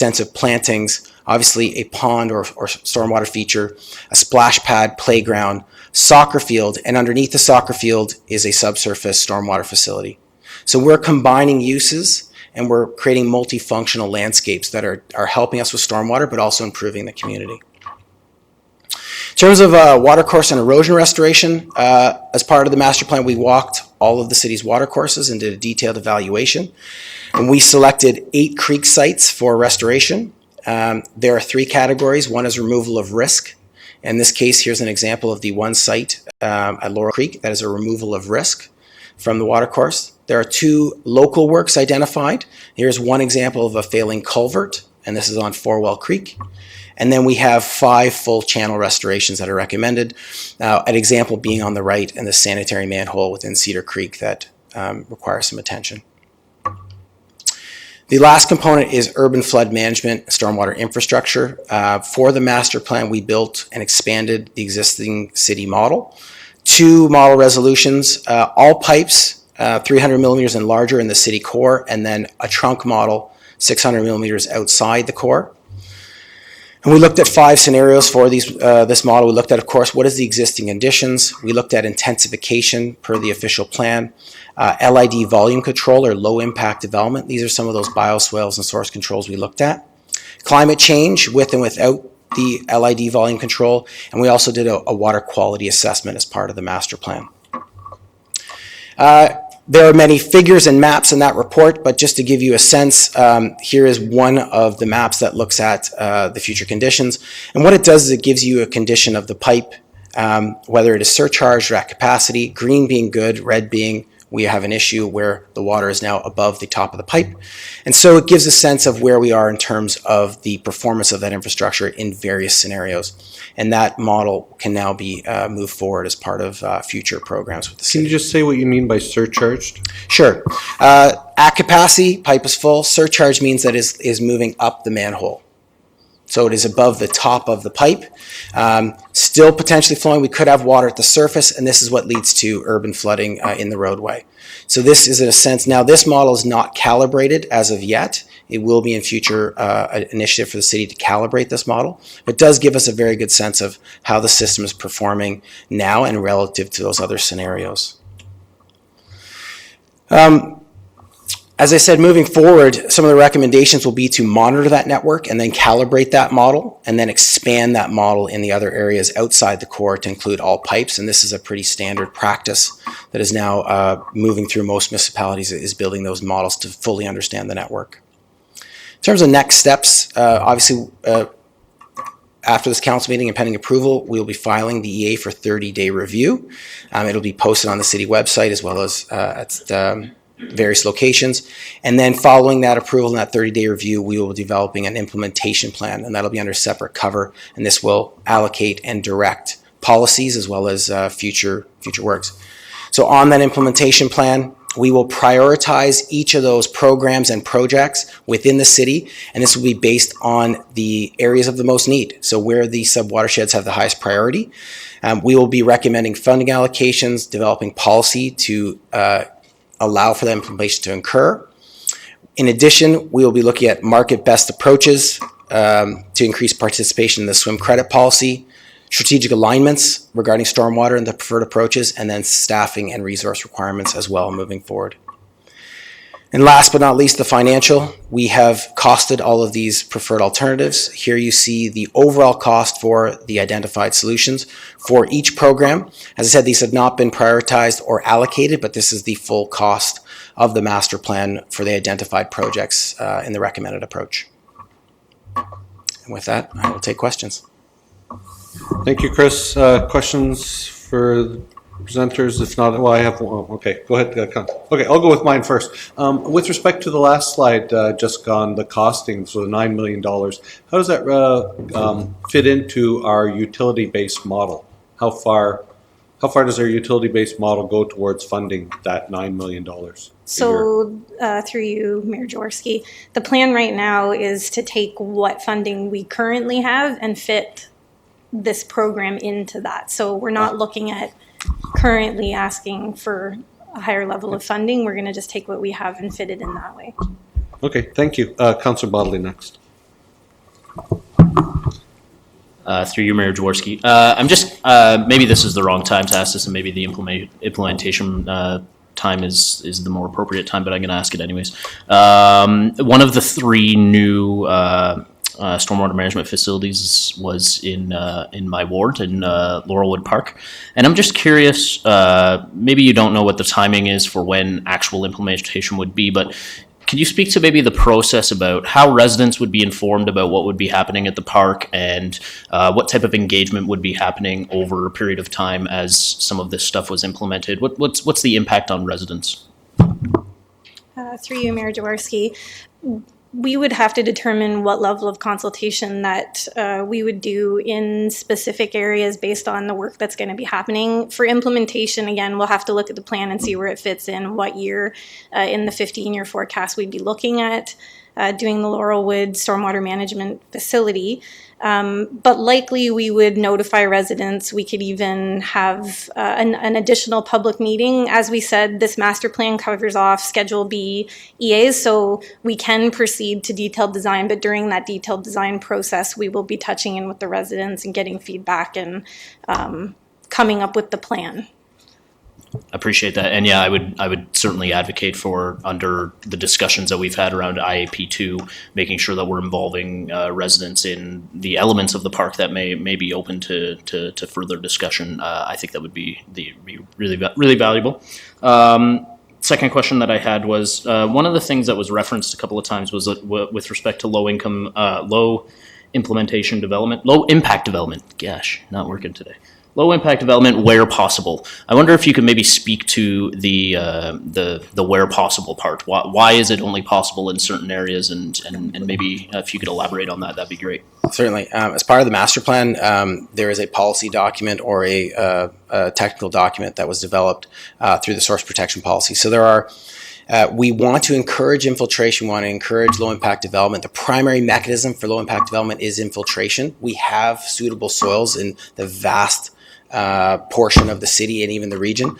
extensive plantings, obviously a pond or stormwater feature, a splash pad, playground, soccer field, and underneath the soccer field is a subsurface stormwater facility. So we're combining uses and we're creating multifunctional landscapes that are helping us with stormwater, but also improving the community. In terms of watercourse and erosion restoration, as part of the master plan, we walked all of the city's watercourses and did a detailed evaluation. And we selected 8 creek sites for restoration. There are 3 categories. One is removal of risk. In this case, here's an example of the one site at Laurel Creek that is a removal of risk from the watercourse. There are 2 local works identified. Here's one example of a failing culvert, and this is on Fourwell Creek. And then we have 5 full channel restorations that are recommended. An example being on the right and the sanitary manhole within Cedar Creek that requires some attention. The last component is urban flood management, stormwater infrastructure. For the master plan, we built and expanded the existing city model. 2 model resolutions, all pipes 300 millimeters and larger in the city core, and then a trunk model 600 millimeters outside the core. And we looked at 5 scenarios for this model. We looked at, of course, what is the existing conditions. We looked at intensification per the official plan, LID volume control or low impact development. These are some of those bioswales and source controls we looked at. Climate change with and without the LID volume control. And we also did a water quality assessment as part of the master plan. There are many figures and maps in that report, but just to give you a sense, here is one of the maps that looks at the future conditions. And what it does is it gives you a condition of the pipe, whether it is surcharged or at capacity, green being good, red being we have an issue where the water is now above the top of the pipe. And so it gives a sense of where we are in terms of the performance of that infrastructure in various scenarios. And that model can now be moved forward as part of future programs with the city. Can you just say what you mean by surcharged? Sure. At capacity, pipe is full. Surcharge means that it is moving up the manhole. So it is above the top of the pipe, still potentially flowing. We could have water at the surface, and this is what leads to urban flooding in the roadway. So this is in a sense, now this model is not calibrated as of yet. It will be in future initiative for the city to calibrate this model. But it does give us a very good sense of how the system is performing now and relative to those other scenarios. As I said, moving forward, some of the recommendations will be to monitor that network and then calibrate that model and then expand that model in the other areas outside the core to include all pipes. And this is a pretty standard practice that is now moving through most municipalities, is building those models to fully understand the network. In terms of next steps, obviously, after this council meeting and pending approval, we'll be filing the EA for 30-day review. It'll be posted on the city website as well as at various locations. And then following that approval and that 30-day review, we will be developing an implementation plan, and that'll be under separate cover. And this will allocate and direct policies as well as future works. So on that implementation plan, we will prioritize each of those programs and projects within the city, and this will be based on the areas of the most need. So where the sub-watersheds have the highest priority, we will be recommending funding allocations, developing policy to allow for the implementation to occur. In addition, we will be looking at market best approaches to increase participation in the swim credit policy, strategic alignments regarding stormwater and the preferred approaches, and then staffing and resource requirements as well moving forward. And last but not least, the financial. We have costed all of these preferred alternatives. Here you see the overall cost for the identified solutions for each program. As I said, these have not been prioritized or allocated, but this is the full cost of the master plan for the identified projects in the recommended approach. And with that, I will take questions. Thank you, Chris. Questions for presenters? If not, well, I have one. Okay, go ahead. Okay, I'll go with mine first. With respect to the last slide, just gone, the costing, so the $9 million, how does that fit into our utility-based model? How far does our utility-based model go towards funding that $9 million? So through you, Mayor Jaworski, the plan right now is to take what funding we currently have and fit this program into that. So we're not looking at currently asking for a higher level of funding. We're going to just take what we have and fit it in that way. Okay, thank you. Councillor Bodley next. through you, Mayor Jaworski. I'm just, maybe this is the wrong time to ask this, and maybe the implementation time is the more appropriate time, but I'm going to ask it anyways. One of the three new stormwater management facilities was in my ward in Laurelwood Park, and I'm just curious. Maybe you don't know what the timing is for when actual implementation would be, but can you speak to maybe the process about how residents would be informed about what would be happening at the park, and what type of engagement would be happening over a period of time as some of this stuff was implemented? What's the impact on residents? Through you, Mayor Jaworski, we would have to determine what level of consultation that we would do in specific areas based on the work that's going to be happening. For implementation, again, we'll have to look at the plan and see where it fits in, what year in the 15-year forecast we'd be looking at doing the Laurelwood Stormwater Management Facility. But likely we would notify residents. We could even have an additional public meeting. As we said, this master plan covers off Schedule B EAs, so we can proceed to detailed design, but during that detailed design process, we will be touching in with the residents and getting feedback and coming up with the plan. Appreciate that, and yeah, I would certainly advocate for, under the discussions that we've had around IAP2, making sure that we're involving residents in the elements of the park that may be open to further discussion. I think that would be really valuable. Second question that I had was, one of the things that was referenced a couple of times was with respect to low impact development. Gosh, not working today. Low impact development where possible. I wonder if you could maybe speak to the where possible part. Why is it only possible in certain areas, and maybe if you could elaborate on that, that'd be great. Certainly. As part of the master plan, there is a policy document or a technical document that was developed through the source protection policy. So there are. We want to encourage infiltration. We want to encourage low-impact development. The primary mechanism for low-impact development is infiltration. We have suitable soils in the vast portion of the city and even the region.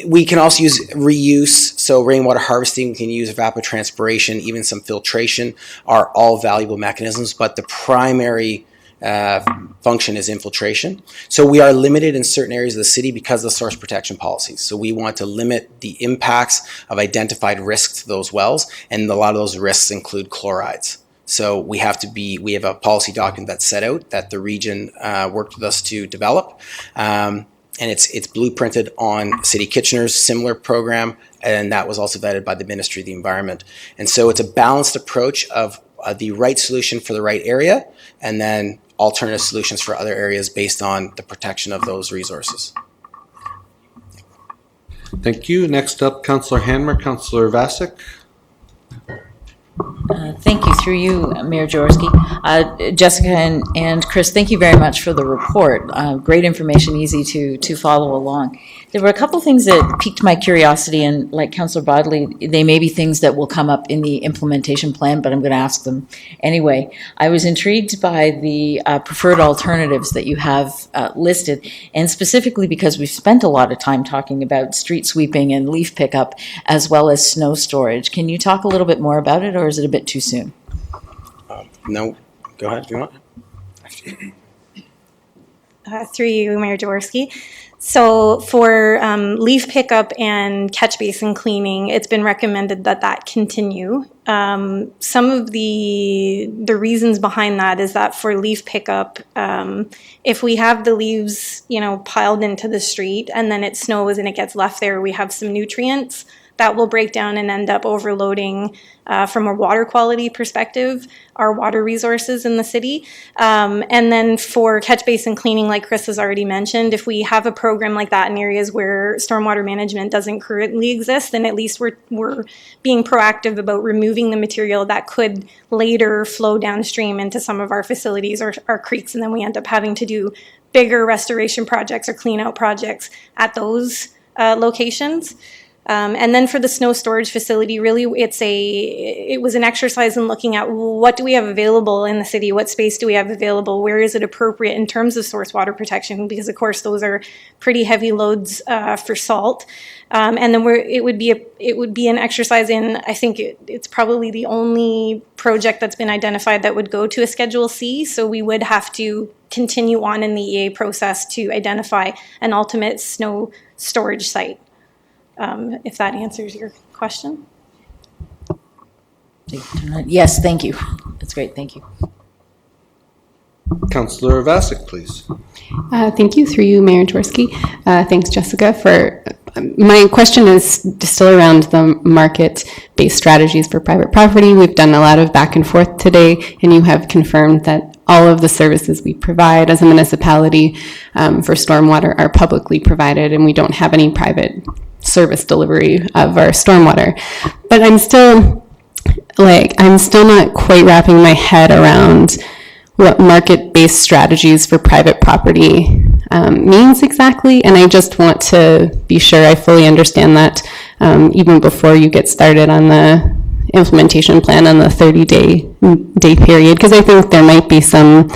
We can also use reuse, so rainwater harvesting, we can use evapotranspiration, even some filtration are all valuable mechanisms, but the primary function is infiltration. So we are limited in certain areas of the city because of the source protection policies. So we want to limit the impacts of identified risks to those wells, and a lot of those risks include chlorides. So we have a policy document that's set out that the region worked with us to develop. And it's blueprinted on City Kitchener's similar program, and that was also vetted by the Ministry of the Environment. And so it's a balanced approach of the right solution for the right area, and then alternative solutions for other areas based on the protection of those resources. Thank you. Next up, Councillor Hanmer, Councillor Vasek. Thank you. Through you, Mayor Jaworski. Jessica and Chris, thank you very much for the report. Great information, easy to follow along. There were a couple things that piqued my curiosity, and like Councillor Bodley, they may be things that will come up in the implementation plan, but I'm going to ask them anyway. I was intrigued by the preferred alternatives that you have listed, and specifically because we've spent a lot of time talking about street sweeping and leaf pickup as well as snow storage. Can you talk a little bit more about it, or is it a bit too soon? No, go ahead if you want. Through you, Mayor Jaworski. So for leaf pickup and catch basin cleaning, it's been recommended that continue. Some of the reasons behind that is that for leaf pickup, if we have the leaves, piled into the street and then it snows and it gets left there, we have some nutrients that will break down and end up overloading, from a water quality perspective, our water resources in the city. And then for catch basin cleaning, like Chris has already mentioned, if we have a program like that in areas where stormwater management doesn't currently exist, then at least we're being proactive about removing the material that could later flow downstream into some of our facilities or our creeks, and then we end up having to do bigger restoration projects or clean out projects at those locations. And then for the snow storage facility, really it was an exercise in looking at what do we have available in the city, what space do we have available, where is it appropriate in terms of source water protection, because of course those are pretty heavy loads for salt. And then it would be an exercise in, I think it's probably the only project that's been identified that would go to a Schedule C, so we would have to continue on in the EA process to identify an ultimate snow storage site, if that answers your question. Yes, thank you. That's great, thank you. Councillor Vasic, please. Thank you, through you, Mayor Jaworski. Thanks, Jessica, for, my question is still around the market-based strategies for private property. We've done a lot of back and forth today, and you have confirmed that all of the services we provide as a municipality for stormwater are publicly provided, and we don't have any private service delivery of our stormwater. But I'm still not quite wrapping my head around what market-based strategies for private property means exactly, and I just want to be sure I fully understand that even before you get started on the implementation plan on the 30-day period, because I think there might be some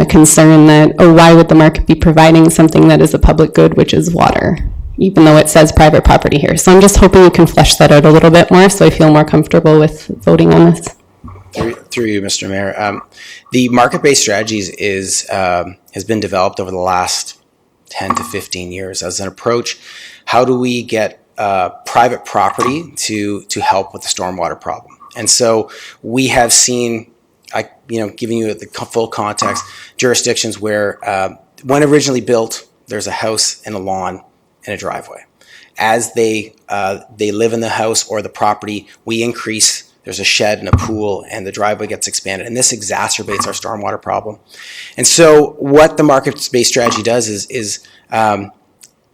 concern that, oh, why would the market be providing something that is a public good, which is water, even though it says private property here. So I'm just hoping you can flesh that out a little bit more so I feel more comfortable with voting on this. Through you, Mr. Mayor. The market-based strategies has been developed over the last 10 to 15 years as an approach. How do we get private property to help with the stormwater problem? And so we have seen, giving you the full context, jurisdictions where when originally built, there's a house and a lawn and a driveway. As they live in the house or the property, we increase. There's a shed and a pool, and the driveway gets expanded, and this exacerbates our stormwater problem. And so, what the market-based strategy does is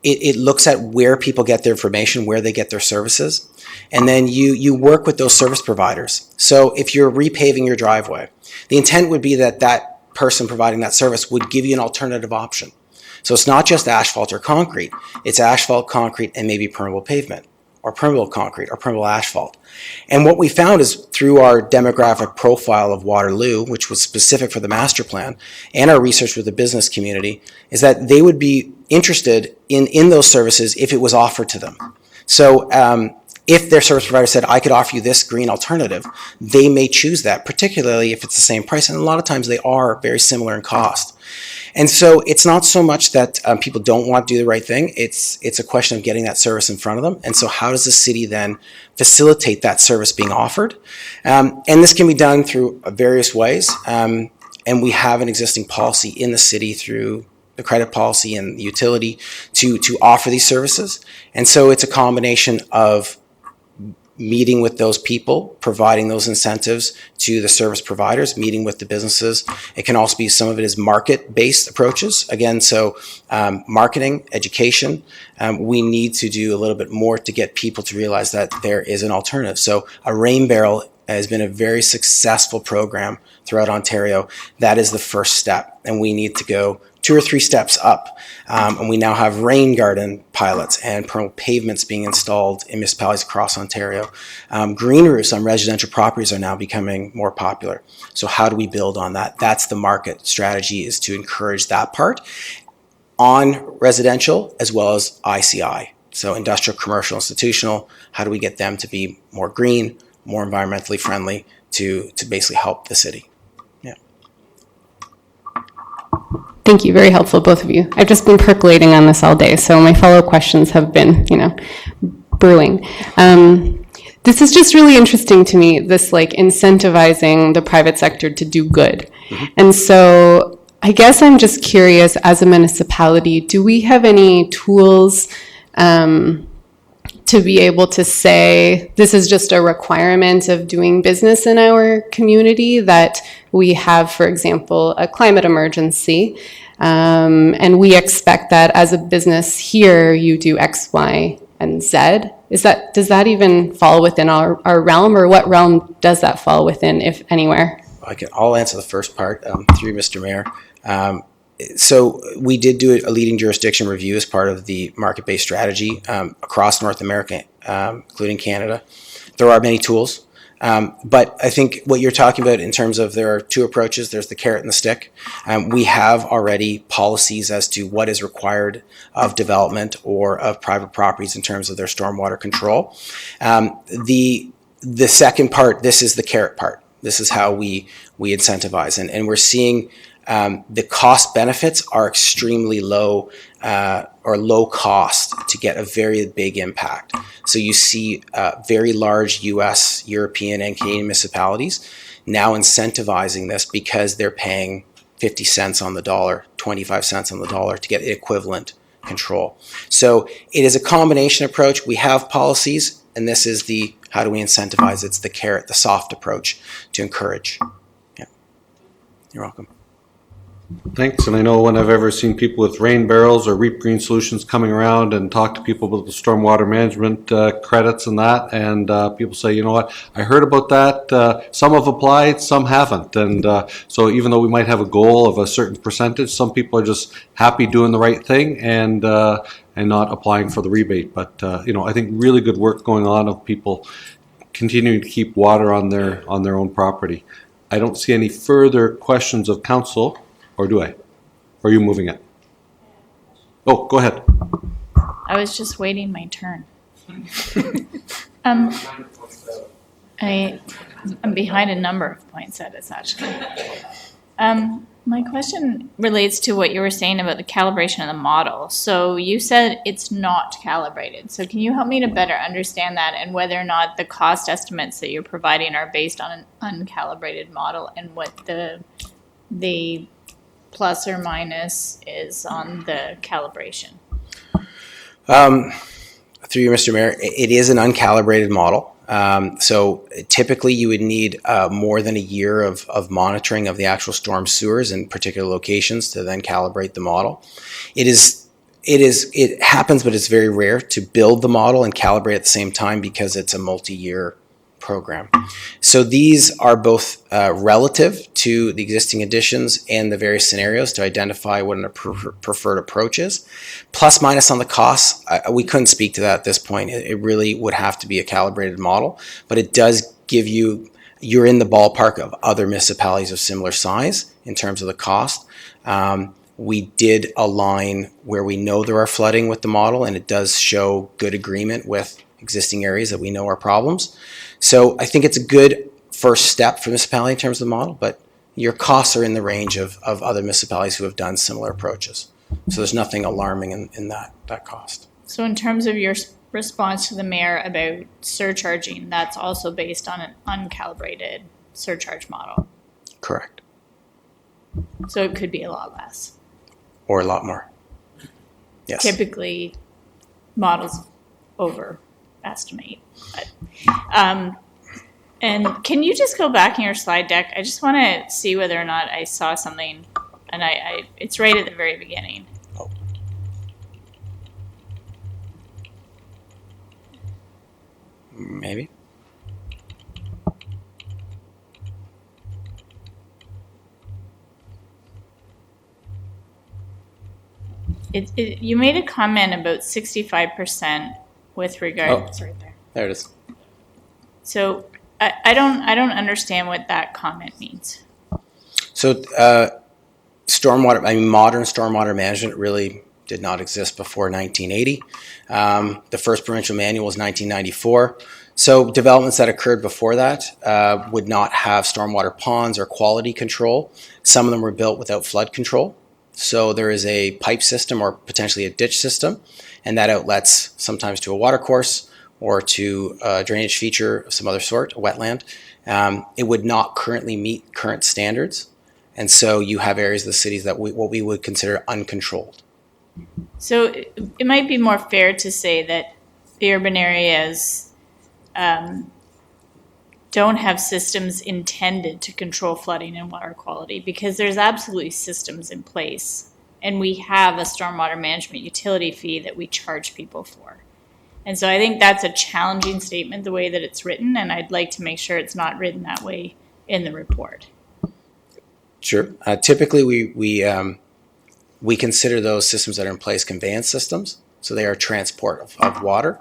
it looks at where people get their information, where they get their services, and then you work with those service providers. So, if you're repaving your driveway, the intent would be that that person providing that service would give you an alternative option. So, it's not just asphalt or concrete; it's asphalt, concrete, and maybe permeable pavement, or permeable concrete, or permeable asphalt. And what we found is through our demographic profile of Waterloo, which was specific for the master plan, and our research with the business community, is that they would be interested in those services if it was offered to them. So if their service provider said, I could offer you this green alternative, they may choose that, particularly if it's the same price. And a lot of times they are very similar in cost. And so it's not so much that people don't want to do the right thing. It's a question of getting that service in front of them. And so how does the city then facilitate that service being offered? And this can be done through various ways. And we have an existing policy in the city through the credit policy and the utility to offer these services. And so it's a combination of meeting with those people, providing those incentives to the service providers, meeting with the businesses. It can also be, some of it is market-based approaches. Again, so marketing, education, we need to do a little bit more to get people to realize that there is an alternative. So a rain barrel has been a very successful program throughout Ontario. That is the first step, and we need to go 2 or 3 steps up. And we now have rain garden pilots and permeable pavements being installed in municipalities across Ontario. Green roofs on residential properties are now becoming more popular. So how do we build on that? That's the market strategy, is to encourage that part on residential as well as ICI. So industrial, commercial, institutional, how do we get them to be more green, more environmentally friendly to basically help the city? Thank you, very helpful, both of you. I've just been percolating on this all day, so my follow-up questions have been, brewing. This is just really interesting to me, this incentivizing the private sector to do good. Mm-hmm. And so I guess I'm just curious, as a municipality, do we have any tools to be able to say this is just a requirement of doing business in our community, that we have, for example, a climate emergency, and we expect that as a business here you do X, Y, and Z? Does that even fall within our realm, or what realm does that fall within, if anywhere? I'll answer the first part through Mr. Mayor. So we did do a leading jurisdiction review as part of the market-based strategy across North America, including Canada. There are many tools, but I think what you're talking about in terms of, there are 2 approaches. There's the carrot and the stick. We have already policies as to what is required of development or of private properties in terms of their stormwater control. The second part, this is the carrot part. This is how we incentivize. And we're seeing the cost benefits are extremely low or low cost to get a very big impact. So you see very large US, European, and Canadian municipalities now incentivizing this because they're paying 50 cents on the dollar, 25 cents on the dollar to get equivalent control. So it is a combination approach. We have policies, and this is the how do we incentivize? It's the carrot, the soft approach to encourage. Yeah, you're welcome. Thanks, and I know when I've ever seen people with rain barrels or Reap Green Solutions coming around and talk to people about the stormwater management credits and that, and people say, you know what, I heard about that, some have applied, some haven't, and so even though we might have a goal of a certain percentage, some people are just happy doing the right thing and not applying for the rebate, but I think really good work going on of people continuing to keep water on their own property. I don't see any further questions of council. Or do I? Or are you moving it? Oh, go ahead. I was just waiting my turn. I'm behind a number of poinsettias, actually. My question relates to what you were saying about the calibration of the model. So you said it's not calibrated. So can you help me to better understand that and whether or not the cost estimates that you're providing are based on an uncalibrated model and what the plus or minus is on the calibration? Through you, Mr. Mayor, it is an uncalibrated model. So typically you would need more than a year of monitoring of the actual storm sewers in particular locations to then calibrate the model. It happens, but it's very rare to build the model and calibrate at the same time because it's a multi-year program. So these are both relative to the existing additions and the various scenarios to identify what a preferred approach is. Plus minus on the costs, we couldn't speak to that at this point. It really would have to be a calibrated model, but it does give you're in the ballpark of other municipalities of similar size in terms of the cost. We did align where we know there are flooding with the model, and it does show good agreement with existing areas that we know are problems. So I think it's a good first step for municipality in terms of the model, but your costs are in the range of other municipalities who have ddone similar approaches. So there's nothing alarming in that cost. So in terms of your response to the mayor about surcharging, that's also based on an uncalibrated surcharge model. Correct. So it could be a lot less. Or a lot more. Yes. Typically, models overestimate. But, and can you just go back in your slide deck? I just want to see whether or not I saw something, and it's right at the very beginning. Oh. Maybe. You made a comment about 65% with regard. Oh. It's right there. There it is. So I don't understand what that comment means. So modern stormwater management really did not exist before 1980. The first provincial manual was 1994. So developments that occurred before that would not have stormwater ponds or quality control. Some of them were built without flood control. So there is a pipe system or potentially a ditch system, and that outlets sometimes to a water course or to a drainage feature of some other sort, a wetland. It would not currently meet current standards. And so you have areas of the cities that what we would consider uncontrolled. So it might be more fair to say that the urban areas don't have systems intended to control flooding and water quality, because there's absolutely systems in place. And we have a stormwater management utility fee that we charge people for. And so I think that's a challenging statement, the way that it's written, and I'd like to make sure it's not written that way in the report. Sure. Typically, we consider those systems that are in place conveyance systems, so they are transport of water.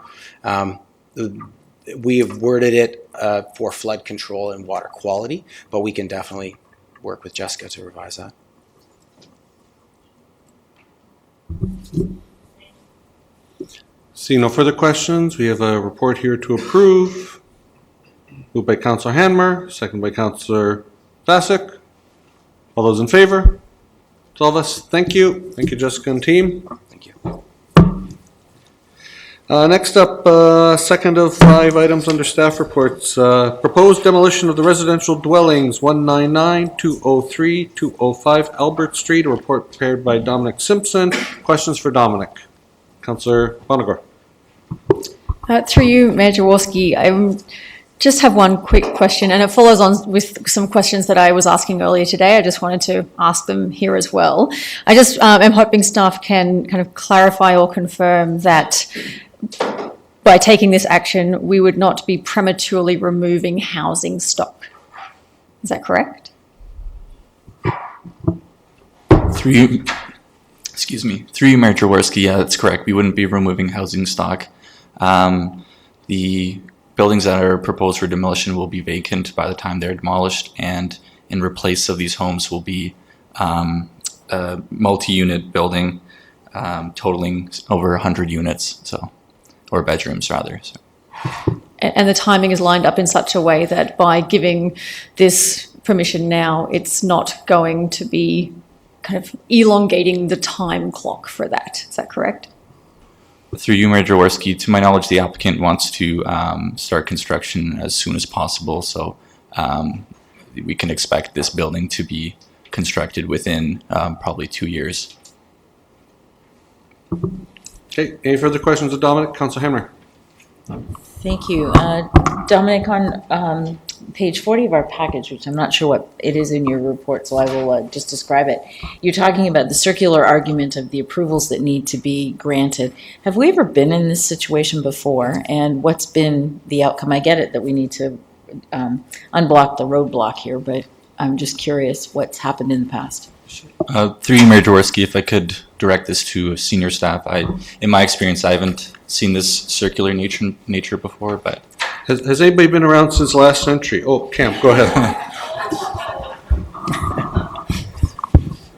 We have worded it for flood control and water quality, but we can definitely work with Jessica to revise that. See no further questions. We have a report here to approve. Moved by Councillor Hanmer, second by Councillor Vassic. All those in favor? It's all of us. Thank you. Thank you, Jessica and team. Thank you. Next up, second of 5 items under staff reports. Proposed demolition of the residential dwellings 199, 203, 205 Albert Street. A report prepared by Dominic Simpson. Questions for Dominic? Councillor Bonagor. Through you, Mayor Jaworski, I just have one quick question, and it follows on with some questions that I was asking earlier today. I just wanted to ask them here as well. I just am hoping staff can kind of clarify or confirm that by taking this action, we would not be prematurely removing housing stock. Is that correct? Through you, Mayor Jaworski, yeah, that's correct. We wouldn't be removing housing stock. The buildings that are proposed for demolition will be vacant by the time they're demolished, and in replace of these homes will be a multi-unit building totaling over 100 units, or bedrooms rather. So. And the timing is lined up in such a way that by giving this permission now, it's not going to be kind of elongating the time clock for that. Is that correct? Through you, Mayor Jaworski, to my knowledge, the applicant wants to start construction as soon as possible, so we can expect this building to be constructed within probably 2 years. Okay, any further questions of Dominic? Councillor Hanmer. Thank you. Dominic, on page 40 of our package, which I'm not sure what it is in your report, so I will just describe it. You're talking about the circular argument of the approvals that need to be granted. Have we ever been in this situation before, and what's been the outcome? I get it that we need to unblock the roadblock here, but I'm just curious what's happened in the past. Through you, Mayor Jaworski, if I could direct this to senior staff. In my experience, I haven't seen this circular nature before, but... Has anybody been around since last century? Oh, Cam, go ahead.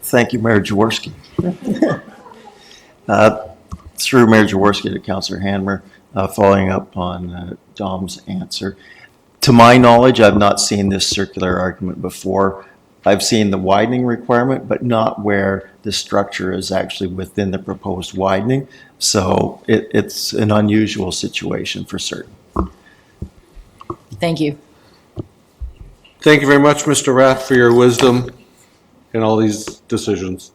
Thank you, Mayor Jaworski. Through Mayor Jaworski to Councillor Hanmer, following up on Dom's answer. To my knowledge, I've not seen this circular argument before. I've seen the widening requirement, but not where the structure is actually within the proposed widening. So it's an unusual situation for certain. Thank you. Thank you very much, Mr. Rath, for your wisdom in all these decisions.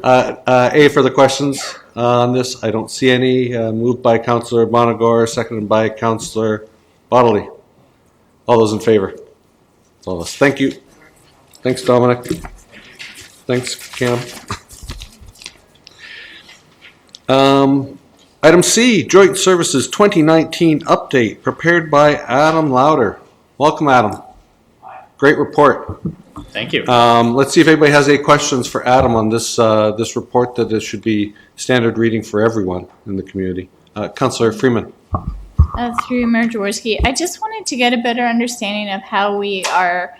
Any further questions on this? I don't see any. Moved by Councillor Bonagor, seconded by Councillor Bodley. All those in favor? That's all of us. Thank you. Thanks, Dominic. Thanks, Cam. Item C, Joint Services 2019 Update, prepared by Adam Lauder. Welcome, Adam. Great report. Thank you. Let's see if anybody has any questions for Adam on this report that it should be standard reading for everyone in the community. Councillor Freeman. Through Mayor Jaworski, I just wanted to get a better understanding of how we are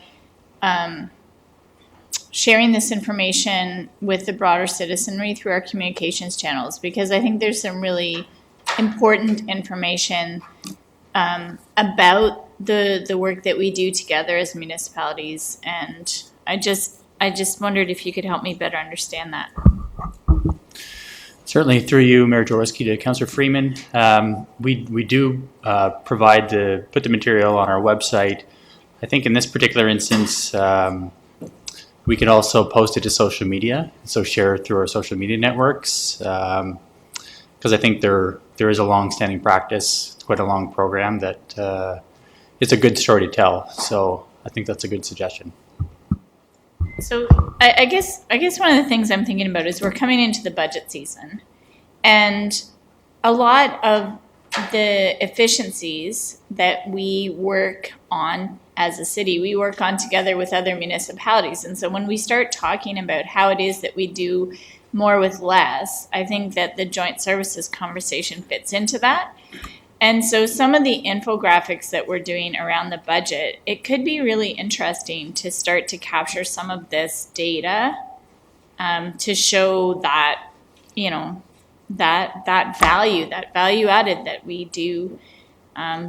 sharing this information with the broader citizenry through our communications channels, because I think there's some really important information about the work that we do together as municipalities, and I just wondered if you could help me better understand that. Certainly, through you, Mayor Jaworski, to Councillor Freeman. We do put the material on our website. I think in this particular instance, we can also post it to social media, so share it through our social media networks, because I think there is a long-standing practice, quite a long program that it's a good story to tell. So I think that's a good suggestion. So I guess one of the things I'm thinking about is we're coming into the budget season, and a lot of the efficiencies that we work on as a city, we work on together with other municipalities. And so when we start talking about how it is that we do more with less, I think that the joint services conversation fits into that. And so some of the infographics that we're doing around the budget, it could be really interesting to start to capture some of this data to show that, that value added that we do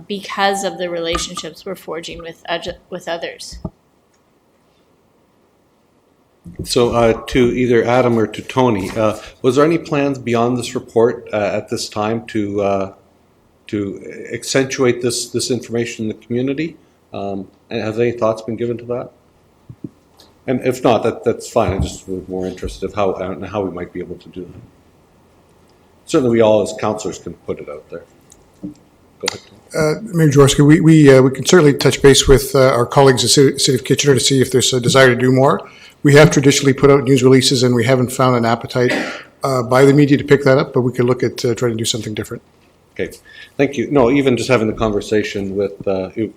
because of the relationships we're forging with others. So to either Adam or to Tony, was there any plans beyond this report at this time to accentuate this information in the community? And has any thoughts been given to that? And if not, that's fine. I just was more interested of how we might be able to do that. Certainly, we all as councillors can put it out there. Go ahead. Mayor Jaworski, we can certainly touch base with our colleagues in the City of Kitchener to see if there's a desire to do more. We have traditionally put out news releases, and we haven't found an appetite by the media to pick that up, but we could look at trying to do something different. Okay, thank you. No, even just having the conversation with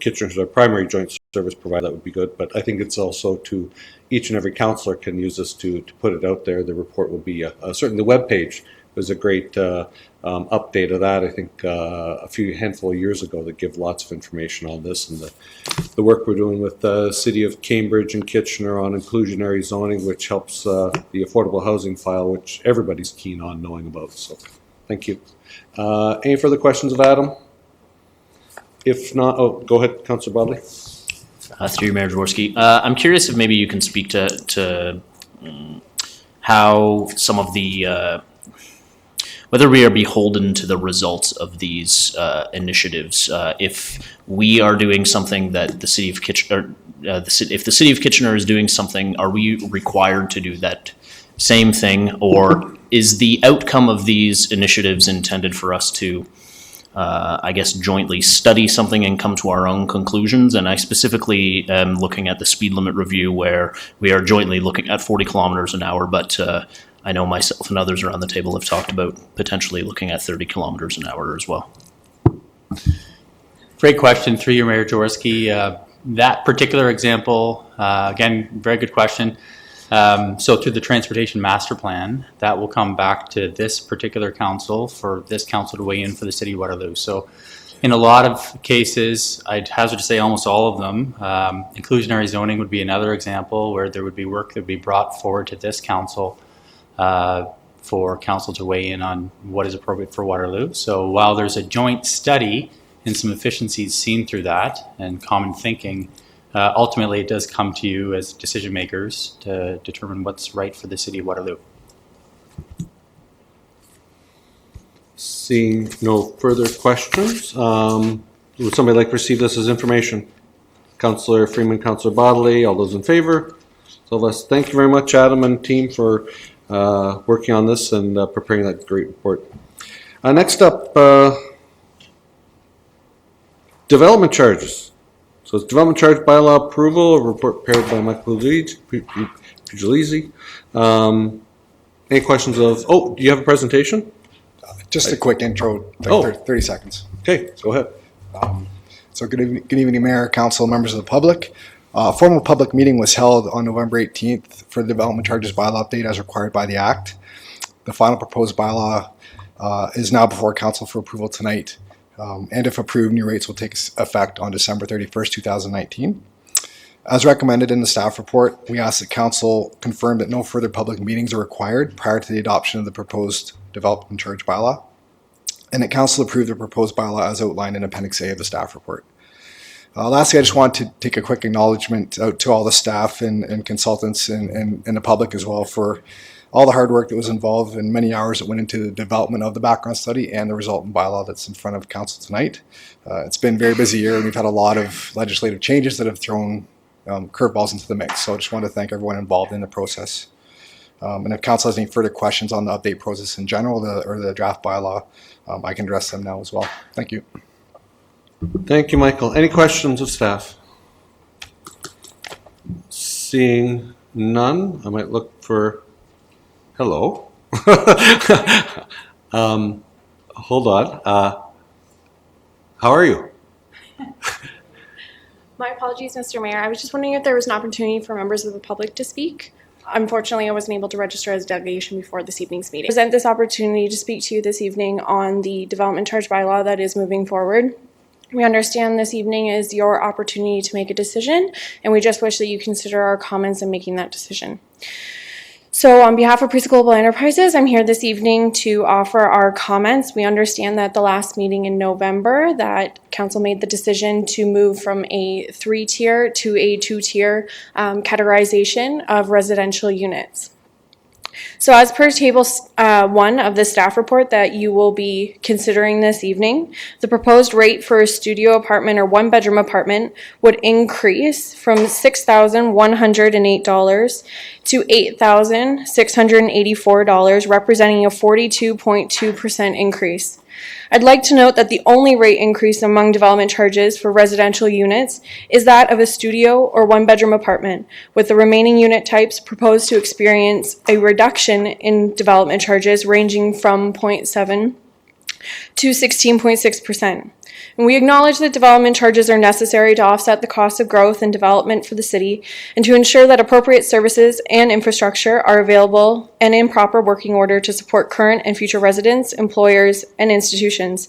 Kitchener as our primary joint service provider, that would be good. But I think it's also to each and every councillor can use this to put it out there. The report will be certainly the webpage was a great update of that. I think a handful of years ago that give lots of information on this and the work we're doing with the City of Cambridge and Kitchener on inclusionary zoning, which helps the affordable housing file, which everybody's keen on knowing about. So thank you. Any further questions of Adam? If not, go ahead, Councillor Bodley. Through you, Mayor Jaworski. I'm curious if maybe you can speak to how some of the whether we are beholden to the results of these initiatives. If we are doing something that the City of Kitchener, if the City of Kitchener is doing something, are we required to do that same thing, or is the outcome of these initiatives intended for us to, I guess, jointly study something and come to our own conclusions? And I specifically am looking at the speed limit review, where we are jointly looking at 40 kilometers an hour, but I know myself and others around the table have talked about potentially looking at 30 kilometers an hour as well. Great question through you, Mayor Jaworski. That particular example, again, very good question. So through the Transportation Master Plan, that will come back to this particular council for this council to weigh in for the City of Waterloo. So in a lot of cases, I'd hazard to say almost all of them, inclusionary zoning would be another example where there would be work that would be brought forward to this council for council to weigh in on what is appropriate for Waterloo. So while there's a joint study and some efficiencies seen through that and common thinking, ultimately it does come to you as decision makers to determine what's right for the City of Waterloo. Seeing no further questions, would somebody like to receive this as information? Councillor Freeman, Councillor Bodley, all those in favor? So let's thank you very much, Adam and team, for working on this and preparing that great report. Next up, development charges. So it's development charge bylaw approval, a report prepared by Michael Puglisi. Any questions of, do you have a presentation? Just a quick intro, like 30 seconds. Okay, go ahead. So good evening, Mayor, Council, members of the public. A formal public meeting was held on November 18th for the development charges bylaw update as required by the Act. The final proposed bylaw is now before Council for approval tonight. And if approved, new rates will take effect on December 31st, 2019. As recommended in the staff report, we ask that Council confirm that no further public meetings are required prior to the adoption of the proposed development charge bylaw, and that Council approve the proposed bylaw as outlined in Appendix A of the staff report. Lastly, I just want to take a quick acknowledgement out to all the staff and consultants and the public as well for all the hard work that was involved and many hours that went into the development of the background study and the resultant bylaw that's in front of Council tonight. It's been a very busy year, and we've had a lot of legislative changes that have thrown curveballs into the mix. So I just want to thank everyone involved in the process. And if Council has any further questions on the update process in general or the draft bylaw, I can address them now as well. Thank you. Thank you, Michael. Any questions of staff? Seeing none, I might look for, hello. Hold on. How are you? My apologies, Mr. Mayor. I was just wondering if there was an opportunity for members of the public to speak. Unfortunately, I wasn't able to register as a delegation before this evening's meeting. I present this opportunity to speak to you this evening on the development charge bylaw that is moving forward. We understand this evening is your opportunity to make a decision, and we just wish that you consider our comments in making that decision. So on behalf of Preschool Global Enterprises, I'm here this evening to offer our comments. We understand that the last meeting in November that council made the decision to move from a 3-tier to a 2-tier categorization of residential units. So as per table 1 of the staff report that you will be considering this evening, the proposed rate for a studio apartment or 1-bedroom apartment would increase from $6,108 to $8,684, representing a 42.2% increase. I'd like to note that the only rate increase among development charges for residential units is that of a studio or 1-bedroom apartment, with the remaining unit types proposed to experience a reduction in development charges ranging from 0.7 to 16.6%. And we acknowledge that development charges are necessary to offset the cost of growth and development for the city and to ensure that appropriate services and infrastructure are available and in proper working order to support current and future residents, employers, and institutions.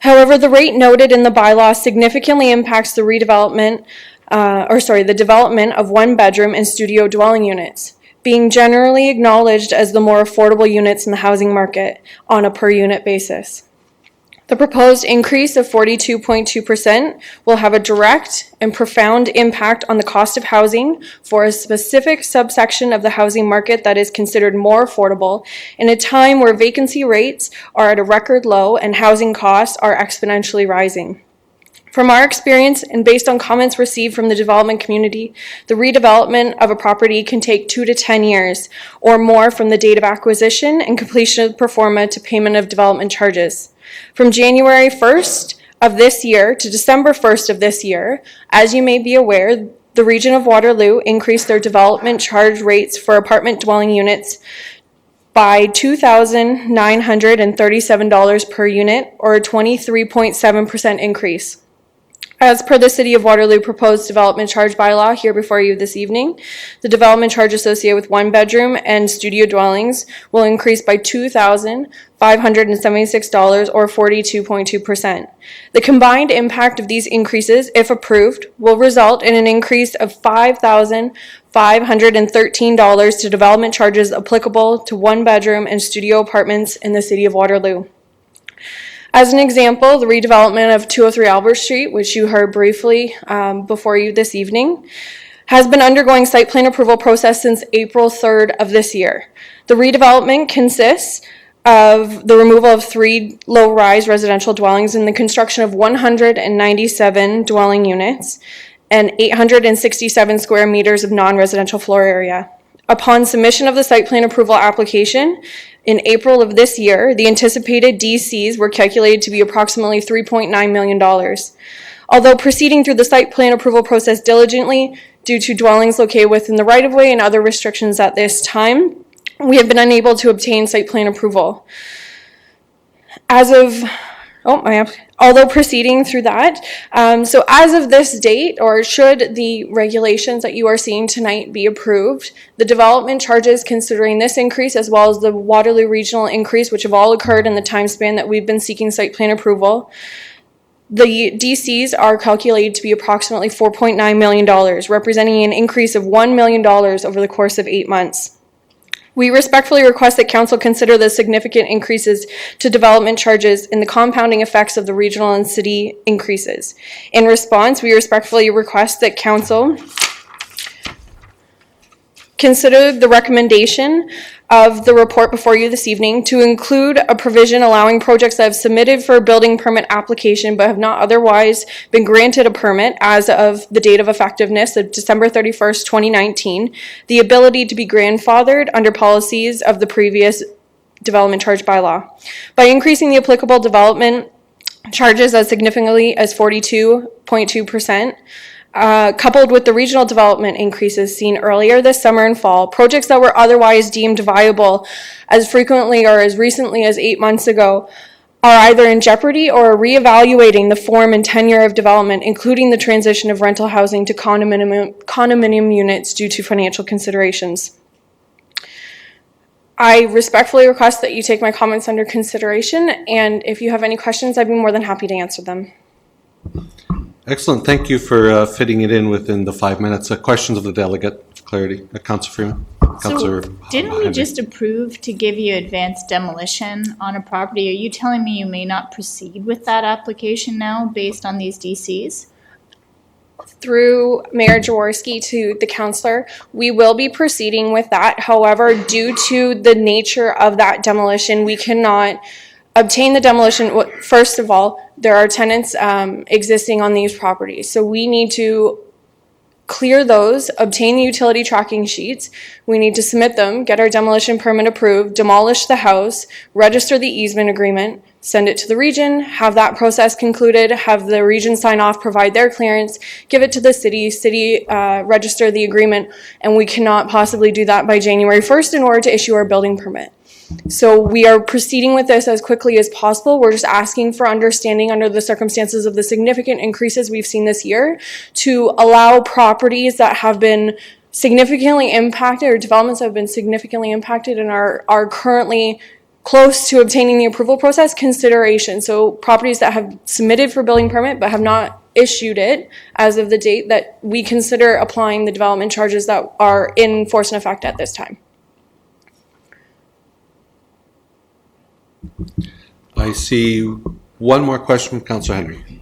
However, the rate noted in the bylaw significantly impacts the development of 1-bedroom and studio dwelling units, being generally acknowledged as the more affordable units in the housing market on a per unit basis. The proposed increase of 42.2% will have a direct and profound impact on the cost of housing for a specific subsection of the housing market that is considered more affordable in a time where vacancy rates are at a record low and housing costs are exponentially rising. From our experience and based on comments received from the development community, the redevelopment of a property can take 2 to 10 years or more from the date of acquisition and completion of the pro forma to payment of development charges. From January 1st of this year to December 1st of this year, as you may be aware, the region of Waterloo increased their development charge rates for apartment dwelling units by $2,937 per unit, or a 23.7% increase. As per the City of Waterloo proposed development charge bylaw here before you this evening, the development charge associated with 1-bedroom and studio dwellings will increase by $2,576 or 42.2%. The combined impact of these increases, if approved, will result in an increase of $5,513 to development charges applicable to 1-bedroom and studio apartments in the City of Waterloo. As an example, the redevelopment of 203 Albert Street, which you heard briefly before you this evening, has been undergoing site plan approval process since April 3rd of this year. The redevelopment consists of the removal of 3 low-rise residential dwellings and the construction of 197 dwelling units and 867 square meters of non-residential floor area. Upon submission of the site plan approval application in April of this year, the anticipated DCs were calculated to be approximately $3.9 million. Although proceeding through the site plan approval process diligently due to dwellings located within the right-of-way and other restrictions at this time, we have been unable to obtain site plan approval. Although proceeding through that, so as of this date, or should the regulations that you are seeing tonight be approved, the development charges considering this increase as well as the Waterloo regional increase, which have all occurred in the time span that we've been seeking site plan approval, the DCs are calculated to be approximately $4.9 million, representing an increase of $1 million over the course of 8 months. We respectfully request that Council consider the significant increases to development charges in the compounding effects of the regional and city increases. In response, we respectfully request that Council consider the recommendation of the report before you this evening to include a provision allowing projects that have submitted for a building permit application but have not otherwise been granted a permit as of the date of effectiveness of December 31st, 2019, the ability to be grandfathered under policies of the previous development charge bylaw. By increasing the applicable development charges as significantly as 42.2%, coupled with the regional development increases seen earlier this summer and fall, projects that were otherwise deemed viable as frequently or as recently as 8 months ago are either in jeopardy or are reevaluating the form and tenure of development, including the transition of rental housing to condominium units due to financial considerations. I respectfully request that you take my comments under consideration, and if you have any questions, I'd be more than happy to answer them. Excellent. Thank you for fitting it in within the 5 minutes. Questions of the delegate? clarity. Councillor Freeman? So Councillor didn't we Henry. just approve to give you advanced demolition on a property? Are you telling me you may not proceed with that application now based on these DCs? Through Mayor Jaworski to the councillor, we will be proceeding with that. However, due to the nature of that demolition, we cannot obtain the demolition. First of all, there are tenants existing on these properties, so we need to clear those, obtain the utility tracking sheets. We need to submit them, get our demolition permit approved, demolish the house, register the easement agreement, send it to the region, have that process concluded, have the region sign off, provide their clearance, give it to the city register the agreement, and we cannot possibly do that by January 1st in order to issue our building permit. So we are proceeding with this as quickly as possible. We're just asking for understanding under the circumstances of the significant increases we've seen this year to allow properties that have been significantly impacted or developments that have been significantly impacted and are currently close to obtaining the approval process consideration. So properties that have submitted for building permit but have not issued it as of the date that we consider applying the development charges that are in force and effect at this time. I see one more question from Councillor Henry.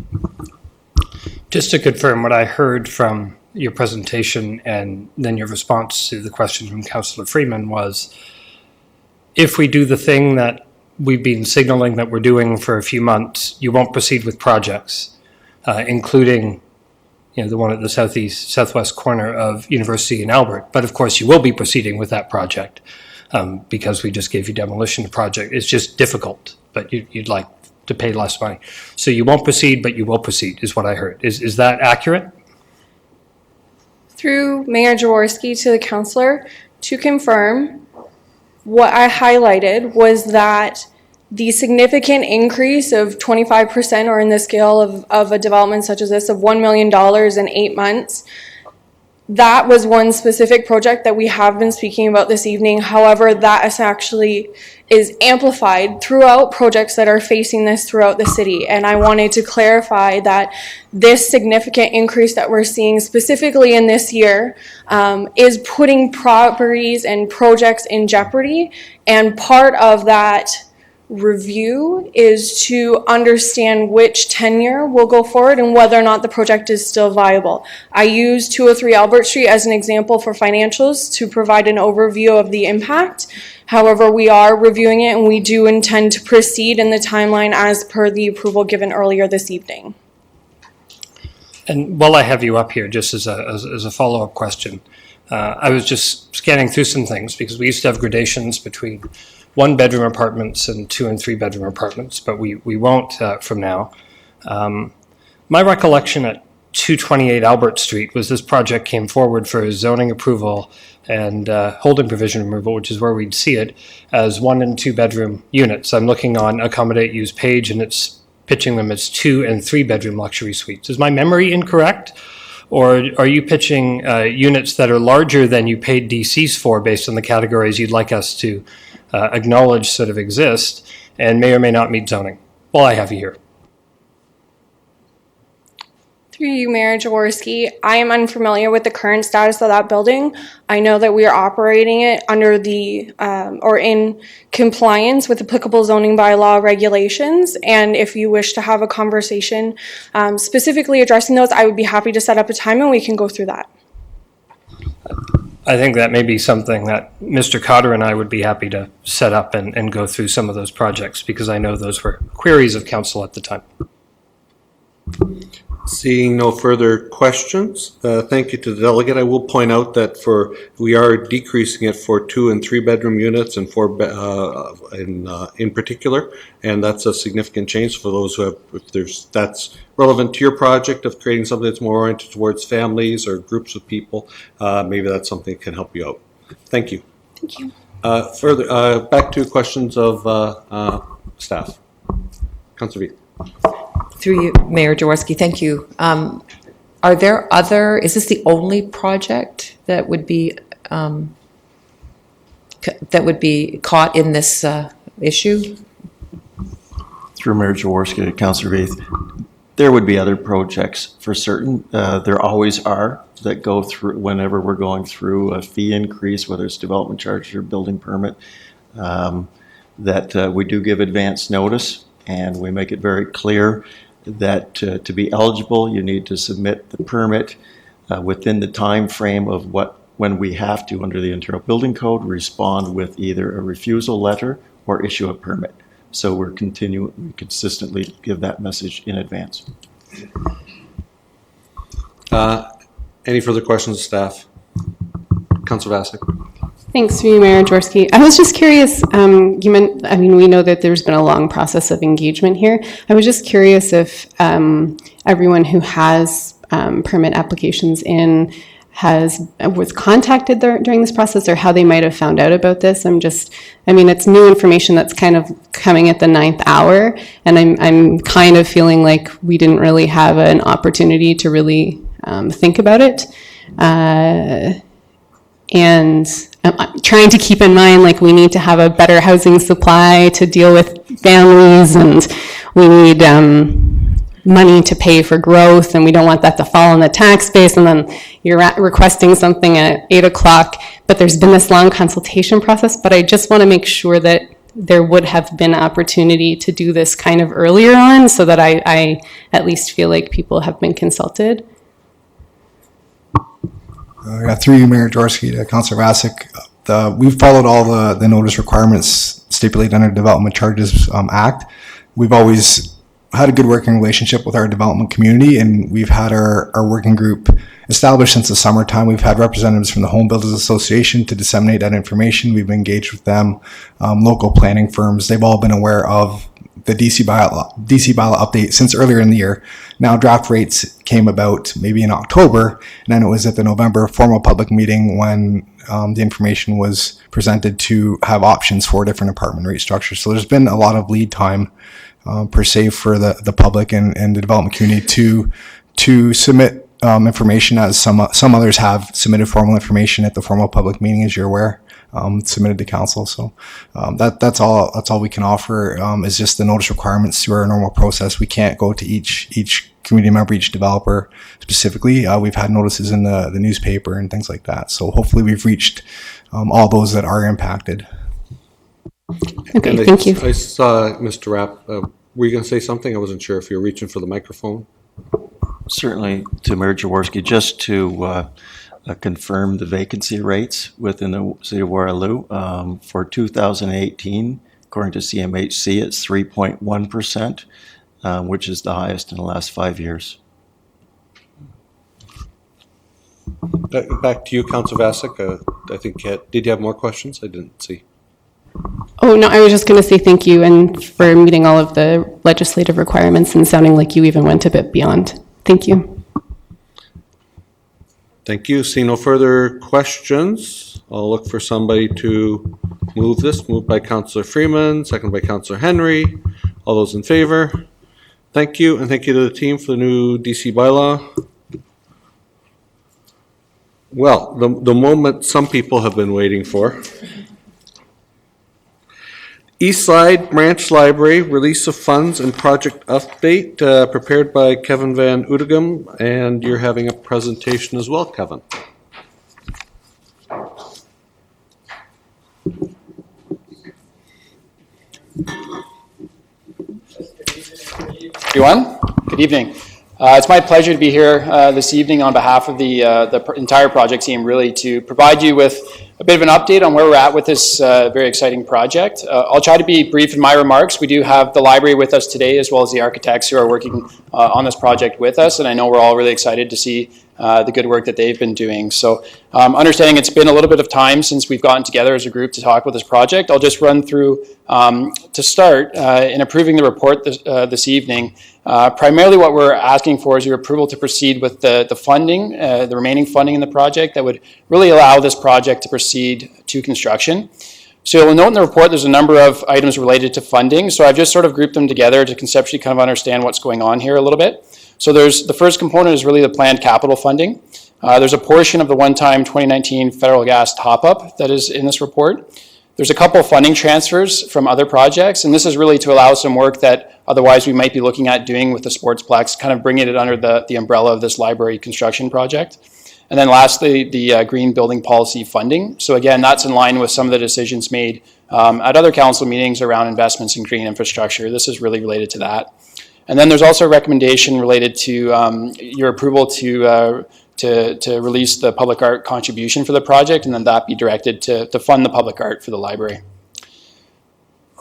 Just to confirm what I heard from your presentation and then your response to the question from Councillor Freeman was, if we do the thing that we've been signaling that we're doing for a few months, you won't proceed with projects, including the one at the southwest corner of University and Albert. But of course, you will be proceeding with that project because we just gave you demolition project. It's just difficult, but you'd like to pay less money. So you won't proceed, but you will proceed, is what I heard. Is that accurate? Through Mayor Jaworski to the councillor, to confirm, what I highlighted was that the significant increase of 25%, or in the scale of a development such as this, of $1 million in 8 months, that was one specific project that we have been speaking about this evening. However, that is actually amplified throughout projects that are facing this throughout the city. And I wanted to clarify that this significant increase that we're seeing specifically in this year is putting properties and projects in jeopardy. And part of that review is to understand which tenure will go forward and whether or not the project is still viable. I use 203 Albert Street as an example for financials to provide an overview of the impact. However, we are reviewing it and we do intend to proceed in the timeline as per the approval given earlier this evening. And while I have you up here, just as a follow-up question, I was just scanning through some things because we used to have gradations between 1-bedroom apartments and 2- and 3-bedroom apartments, but we won't from now. My recollection at 228 Albert Street was this project came forward for zoning approval and holding provision removal, which is where we'd see it, as 1- and 2-bedroom units. I'm looking on Accommodate Use page and it's pitching them as 2- and 3-bedroom luxury suites. Is my memory incorrect? Or are you pitching units that are larger than you paid DCs for based on the categories you'd like us to acknowledge sort of exist and may or may not meet zoning? Well, I have you here. Through you, Mayor Jaworski, I am unfamiliar with the current status of that building. I know that we are operating it under the, or in compliance with applicable zoning bylaw regulations. And if you wish to have a conversation specifically addressing those, I would be happy to set up a time and we can go through that. I think that may be something that Mr. Cotter and I would be happy to set up and go through some of those projects because I know those were queries of council at the time. Seeing no further questions, thank you to the delegate. I will point out that we are decreasing it for 2- and 3-bedroom units and in particular, and that's a significant change for those who have, that's relevant to your project of creating something that's more oriented towards families or groups of people. Maybe that's something that can help you out. Thank you. Thank you. Further, back to questions of staff. Councillor Veith. Through you, Mayor Jaworski, thank you. Are there is this the only project that would be caught in this issue? Through Mayor Jaworski to Councillor Veith, There would be other projects for certain. There always are that go through whenever we're going through a fee increase, whether it's development charge or building permit, that we do give advance notice, and we make it very clear that to be eligible, you need to submit the permit within the time frame of when we have to, under the Ontario Building Code, respond with either a refusal letter or issue a permit. So we consistently give that message in advance. Any further questions of staff? Councillor Vasek. Thanks, through you, Mayor Jaworski. I was just curious, we know that there's been a long process of engagement here. I was just curious if everyone who has permit applications in was contacted during this process, or how they might have found out about this. It's new information that's kind of coming at the 9th hour, and I'm kind of feeling like we didn't really have an opportunity to really think about it. And I'm trying to keep in mind, like, we need to have a better housing supply to deal with families, and we need money to pay for growth, and we don't want that to fall on the tax base, and then you're requesting something at 8 o'clock, but there's been this long consultation process. But I just want to make sure that there would have been opportunity to do this kind of earlier on, so that I at least feel like people have been consulted. Through you, Mayor Jaworski, to Councillor Vasek, we've followed all the notice requirements stipulated under Development Charges Act. We've always had a good working relationship with our development community, and we've had our working group established since the summertime. We've had representatives from the Home Builders Association to disseminate that information. We've engaged with them, local planning firms. They've all been aware of the DC bylaw update since earlier in the year. Now, draft rates came about maybe in October, and then it was at the November formal public meeting when the information was presented to have options for different apartment rate structures. So there's been a lot of lead time per se for the public and the development community to submit information, as some others have submitted formal information at the formal public meeting, as you're aware, submitted to council. So that's all we can offer, is just the notice requirements through our normal process. We can't go to each community member, each developer specifically. We've had notices in the newspaper and things like that. So hopefully we've reached all those that are impacted. Okay, thank you. I saw Mr. Rapp. Were you going to say something? I wasn't sure if you were reaching for the microphone. Certainly, to Mayor Jaworski, just to confirm the vacancy rates within the city of Waterloo. For 2018, according to CMHC, it's 3.1%, which is the highest in the last 5 years. Back to you, Councillor Vasek. I think did you have more questions? I didn't see. Oh, no, I was just going to say thank you, and for meeting all of the legislative requirements and sounding like you even went a bit beyond. Thank you. Thank you. See no further questions. I'll look for somebody to move this. Moved by Councillor Freeman, second by Councillor Henry. All those in favor? Thank you, and thank you to the team for the new DC bylaw. Well, the moment some people have been waiting for. East Side Branch Library, release of funds and project update, prepared by Kevin Van Oudegem, and you're having a presentation as well, Kevin. Everyone, good evening. It's my pleasure to be here this evening on behalf of the entire project team, really, to provide you with a bit of an update on where we're at with this very exciting project. I'll try to be brief in my remarks. We do have the library with us today, as well as the architects who are working on this project with us, and I know we're all really excited to see the good work that they've been doing. So understanding it's been a little bit of time since we've gotten together as a group to talk about this project, I'll just run through, to start, in approving the report this evening. Primarily what we're asking for is your approval to proceed with the funding, the remaining funding in the project that would really allow this project to proceed to construction. So you'll note in the report there's a number of items related to funding, so I've just sort of grouped them together to conceptually kind of understand what's going on here a little bit. So there's the first component is really the planned capital funding. There's a portion of the one-time 2019 federal gas top-up that is in this report. There's a couple of funding transfers from other projects, and this is really to allow some work that otherwise we might be looking at doing with the Sportsplex, kind of bringing it under the umbrella of this library construction project. And then lastly, the green building policy funding. So again, that's in line with some of the decisions made at other council meetings around investments in green infrastructure. This is really related to that. And then there's also a recommendation related to your approval to release the public art contribution for the project, and then that be directed to fund the public art for the library.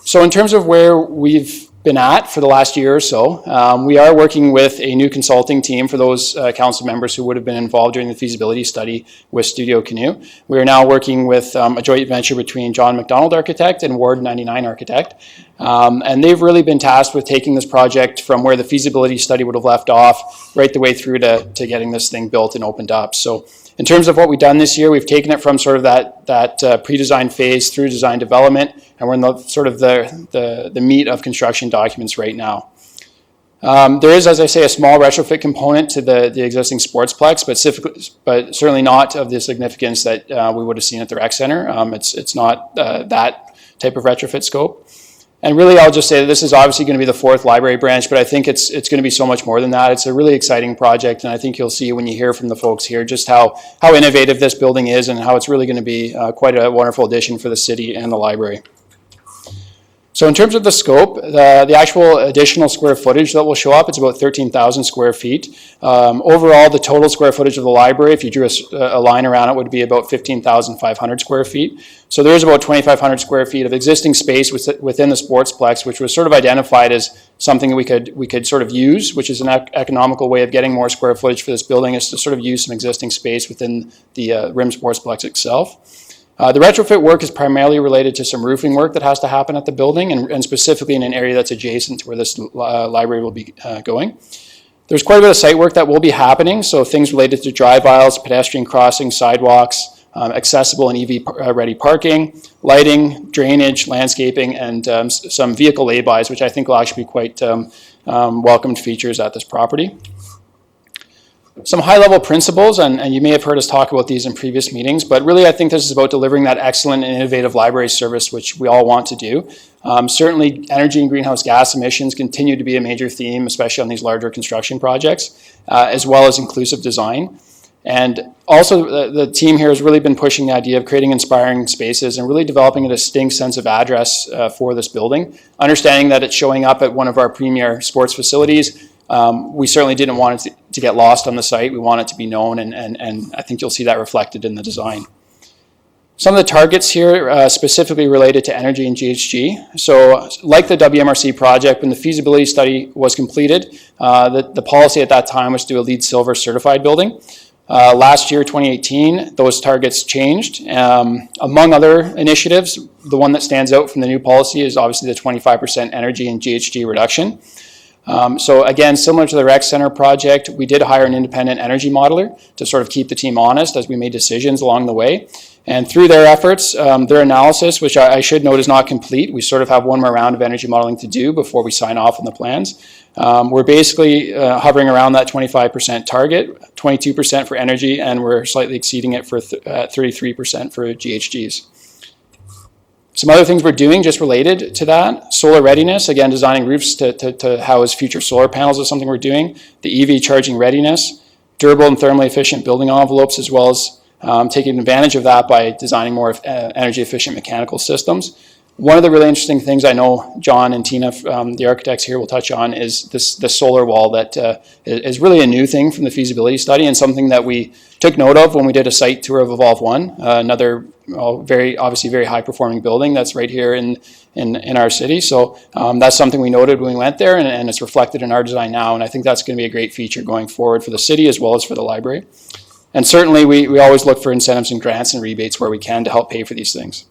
So in terms of where we've been at for the last year or so, we are working with a new consulting team for those council members who would have been involved during the feasibility study with Studio Canoe. We are now working with a joint venture between John McDonald Architect and Ward 99 Architect. And they've really been tasked with taking this project from where the feasibility study would have left off right the way through to getting this thing built and opened up. So in terms of what we've done this year, we've taken it from sort of that pre-design phase through design development, and we're in the sort of the meat of construction documents right now. There is, as I say, a small retrofit component to the existing Sportsplex, but certainly not of the significance that we would have seen at the rec center. It's not that type of retrofit scope. And really, I'll just say that this is obviously going to be the fourth library branch, but I think it's going to be so much more than that. It's a really exciting project, and I think you'll see when you hear from the folks here just how innovative this building is and how it's really going to be quite a wonderful addition for the city and the library. So in terms of the scope, the actual additional square footage that will show up, it's about 13,000 square feet. Overall, the total square footage of the library, if you drew a line around it, would be about 15,500 square feet. So there is about 2,500 square feet of existing space within the Sportsplex, which was sort of identified as something we could sort of use, which is an economical way of getting more square footage for this building, is to sort of use some existing space within the RIM Sportsplex itself. The retrofit work is primarily related to some roofing work that has to happen at the building, and specifically in an area that's adjacent to where this library will be going. There's quite a bit of site work that will be happening, so things related to drive aisles, pedestrian crossings, sidewalks, accessible and EV-ready parking, lighting, drainage, landscaping, and some vehicle laybys, which I think will actually be quite welcomed features at this property. Some high-level principles, and you may have heard us talk about these in previous meetings, but really I think this is about delivering that excellent and innovative library service, which we all want to do. Certainly, energy and greenhouse gas emissions continue to be a major theme, especially on these larger construction projects, as well as inclusive design. And also, the team here has really been pushing the idea of creating inspiring spaces and really developing a distinct sense of address for this building, understanding that it's showing up at one of our premier sports facilities. We certainly didn't want it to get lost on the site. We want it to be known, and I think you'll see that reflected in the design. Some of the targets here specifically related to energy and GHG. So like the WMRC project, when the feasibility study was completed, the policy at that time was to do a LEED Silver certified building. Last year, 2018, those targets changed. Among other initiatives, the one that stands out from the new policy is obviously the 25% energy and GHG reduction. So again, similar to the rec center project, we did hire an independent energy modeler to sort of keep the team honest as we made decisions along the way. And through their efforts, their analysis, which I should note is not complete, we sort of have one more round of energy modeling to do before we sign off on the plans. We're basically hovering around that 25% target, 22% for energy, and we're slightly exceeding it for 33% for GHGs. Some other things we're doing just related to that, solar readiness, again, designing roofs to house future solar panels is something we're doing, the EV charging readiness, durable and thermally efficient building envelopes, as well as taking advantage of that by designing more energy efficient mechanical systems. One of the really interesting things I know John and Tina, the architects here, will touch on is the solar wall that is really a new thing from the feasibility study and something that we took note of when we did a site tour of Evolve 1, another obviously very high performing building that's right here in our city. So that's something we noted when we went there, and it's reflected in our design now, and I think that's going to be a great feature going forward for the city as well as for the library. And certainly we always look for incentives and grants and rebates where we can to help pay for these things.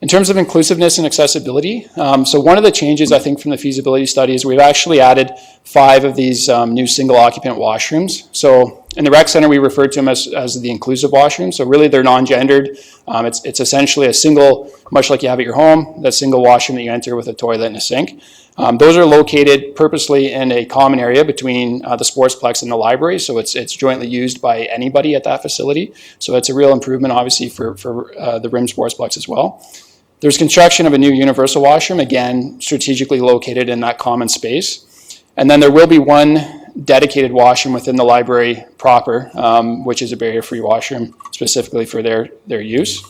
In terms of inclusiveness and accessibility, so one of the changes I think from the feasibility study is we've actually added 5 of these new single occupant washrooms. So in the rec center, we refer to them as the inclusive washrooms. So really they're non-gendered. It's essentially a single, much like you have at your home, that single washroom that you enter with a toilet and a sink. Those are located purposely in a common area between the Sportsplex and the library, so it's jointly used by anybody at that facility. So it's a real improvement, obviously, for the RIM Sportsplex as well. There's construction of a new universal washroom, again, strategically located in that common space. And then there will be one dedicated washroom within the library proper, which is a barrier-free washroom specifically for their use.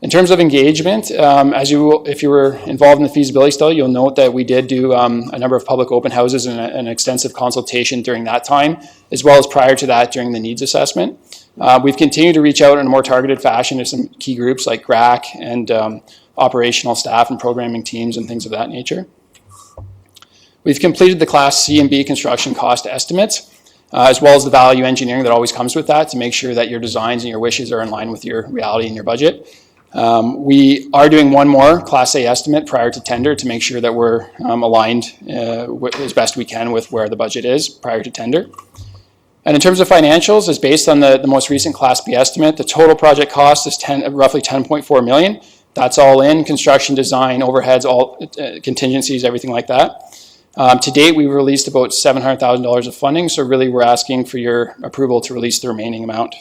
In terms of engagement, if you were involved in the feasibility study, you'll note that we did do a number of public open houses and an extensive consultation during that time, as well as prior to that during the needs assessment. We've continued to reach out in a more targeted fashion to some key groups like GRAC and operational staff and programming teams and things of that nature. We've completed the Class C and B construction cost estimates, as well as the value engineering that always comes with that to make sure that your designs and your wishes are in line with your reality and your budget. We are doing one more Class A estimate prior to tender to make sure that we're aligned as best we can with where the budget is prior to tender. And in terms of financials, as based on the most recent Class B estimate, the total project cost is roughly $10.4 million. That's all in construction, design, overheads, all contingencies, everything like that. To date, we've released about $700,000 of funding, so really we're asking for your approval to release the remaining amount.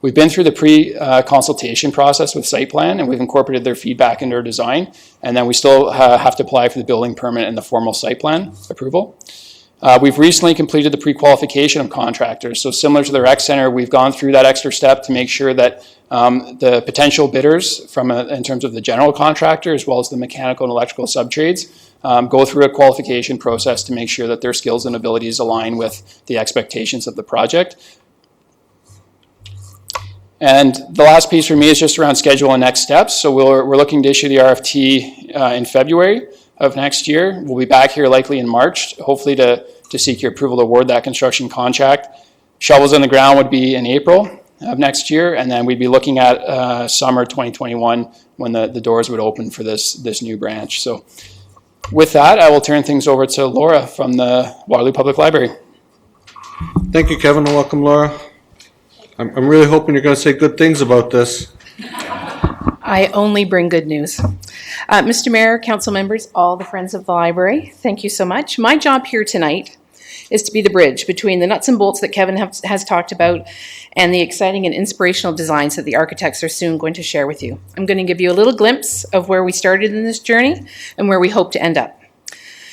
We've been through the pre-consultation process with site plan, and we've incorporated their feedback into our design, and then we still have to apply for the building permit and the formal site plan approval. We've recently completed the pre-qualification of contractors. So similar to the rec center, we've gone through that extra step to make sure that the potential bidders in terms of the general contractor, as well as the mechanical and electrical subtrades, go through a qualification process to make sure that their skills and abilities align with the expectations of the project. And the last piece for me is just around schedule and next steps. So we're looking to issue the RFT in February of next year. We'll be back here likely in March, hopefully to seek your approval to award that construction contract. Shovels in the ground would be in April of next year, and then we'd be looking at summer 2021 when the doors would open for this new branch. So with that, I will turn things over to Laura from the Waterloo Public Library. Thank you, Kevin, and welcome, Laura. I'm really hoping you're going to say good things about this. I only bring good news. Mr. Mayor, council members, all the friends of the library, thank you so much. My job here tonight is to be the bridge between the nuts and bolts that Kevin has talked about and the exciting and inspirational designs that the architects are soon going to share with you. I'm going to give you a little glimpse of where we started in this journey and where we hope to end up.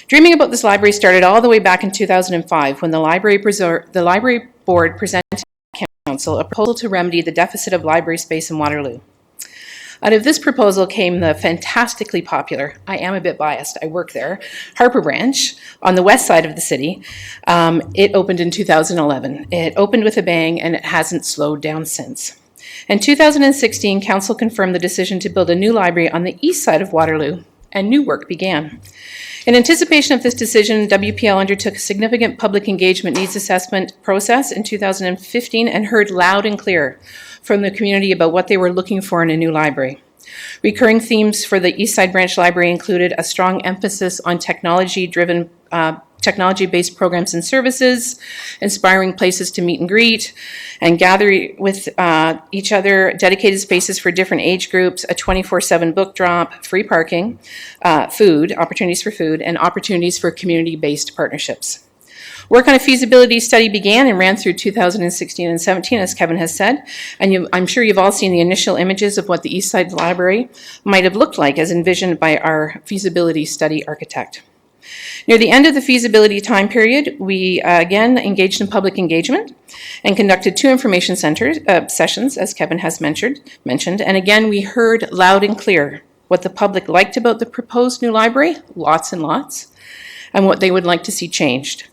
Dreaming about this library started all the way back in 2005 when the library board presented to council a proposal to remedy the deficit of library space in Waterloo. Out of this proposal came the fantastically popular, I am a bit biased, I work there, Harper Branch on the west side of the city. It opened in 2011. It opened with a bang and it hasn't slowed down since. In 2016, council confirmed the decision to build a new library on the east side of Waterloo, and new work began. In anticipation of this decision, WPL undertook a significant public engagement needs assessment process in 2015 and heard loud and clear from the community about what they were looking for in a new library. Recurring themes for the East Side Branch Library included a strong emphasis on technology-based programs and services, inspiring places to meet and greet, and gather with each other, dedicated spaces for different age groups, a 24/7 book drop, free parking, opportunities for food, and opportunities for community-based partnerships. Work on a feasibility study began and ran through 2016 and 17, as Kevin has said, and I'm sure you've all seen the initial images of what the East Side Library might have looked like as envisioned by our feasibility study architect. Near the end of the feasibility time period, we again engaged in public engagement and conducted 2 information sessions, as Kevin has mentioned, and again we heard loud and clear what the public liked about the proposed new library, lots and lots, and what they would like to see changed.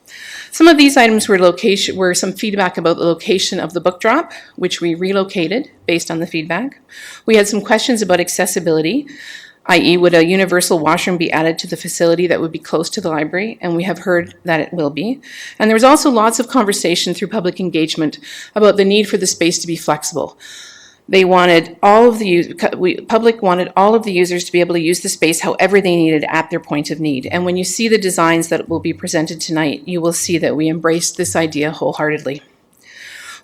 Some of these items were some feedback about the location of the book drop, which we relocated based on the feedback. We had some questions about accessibility, i.e. would a universal washroom be added to the facility that would be close to the library, and we have heard that it will be. And there was also lots of conversation through public engagement about the need for the space to be flexible. They wanted public wanted all of the users to be able to use the space however they needed at their point of need. And when you see the designs that will be presented tonight, you will see that we embraced this idea wholeheartedly.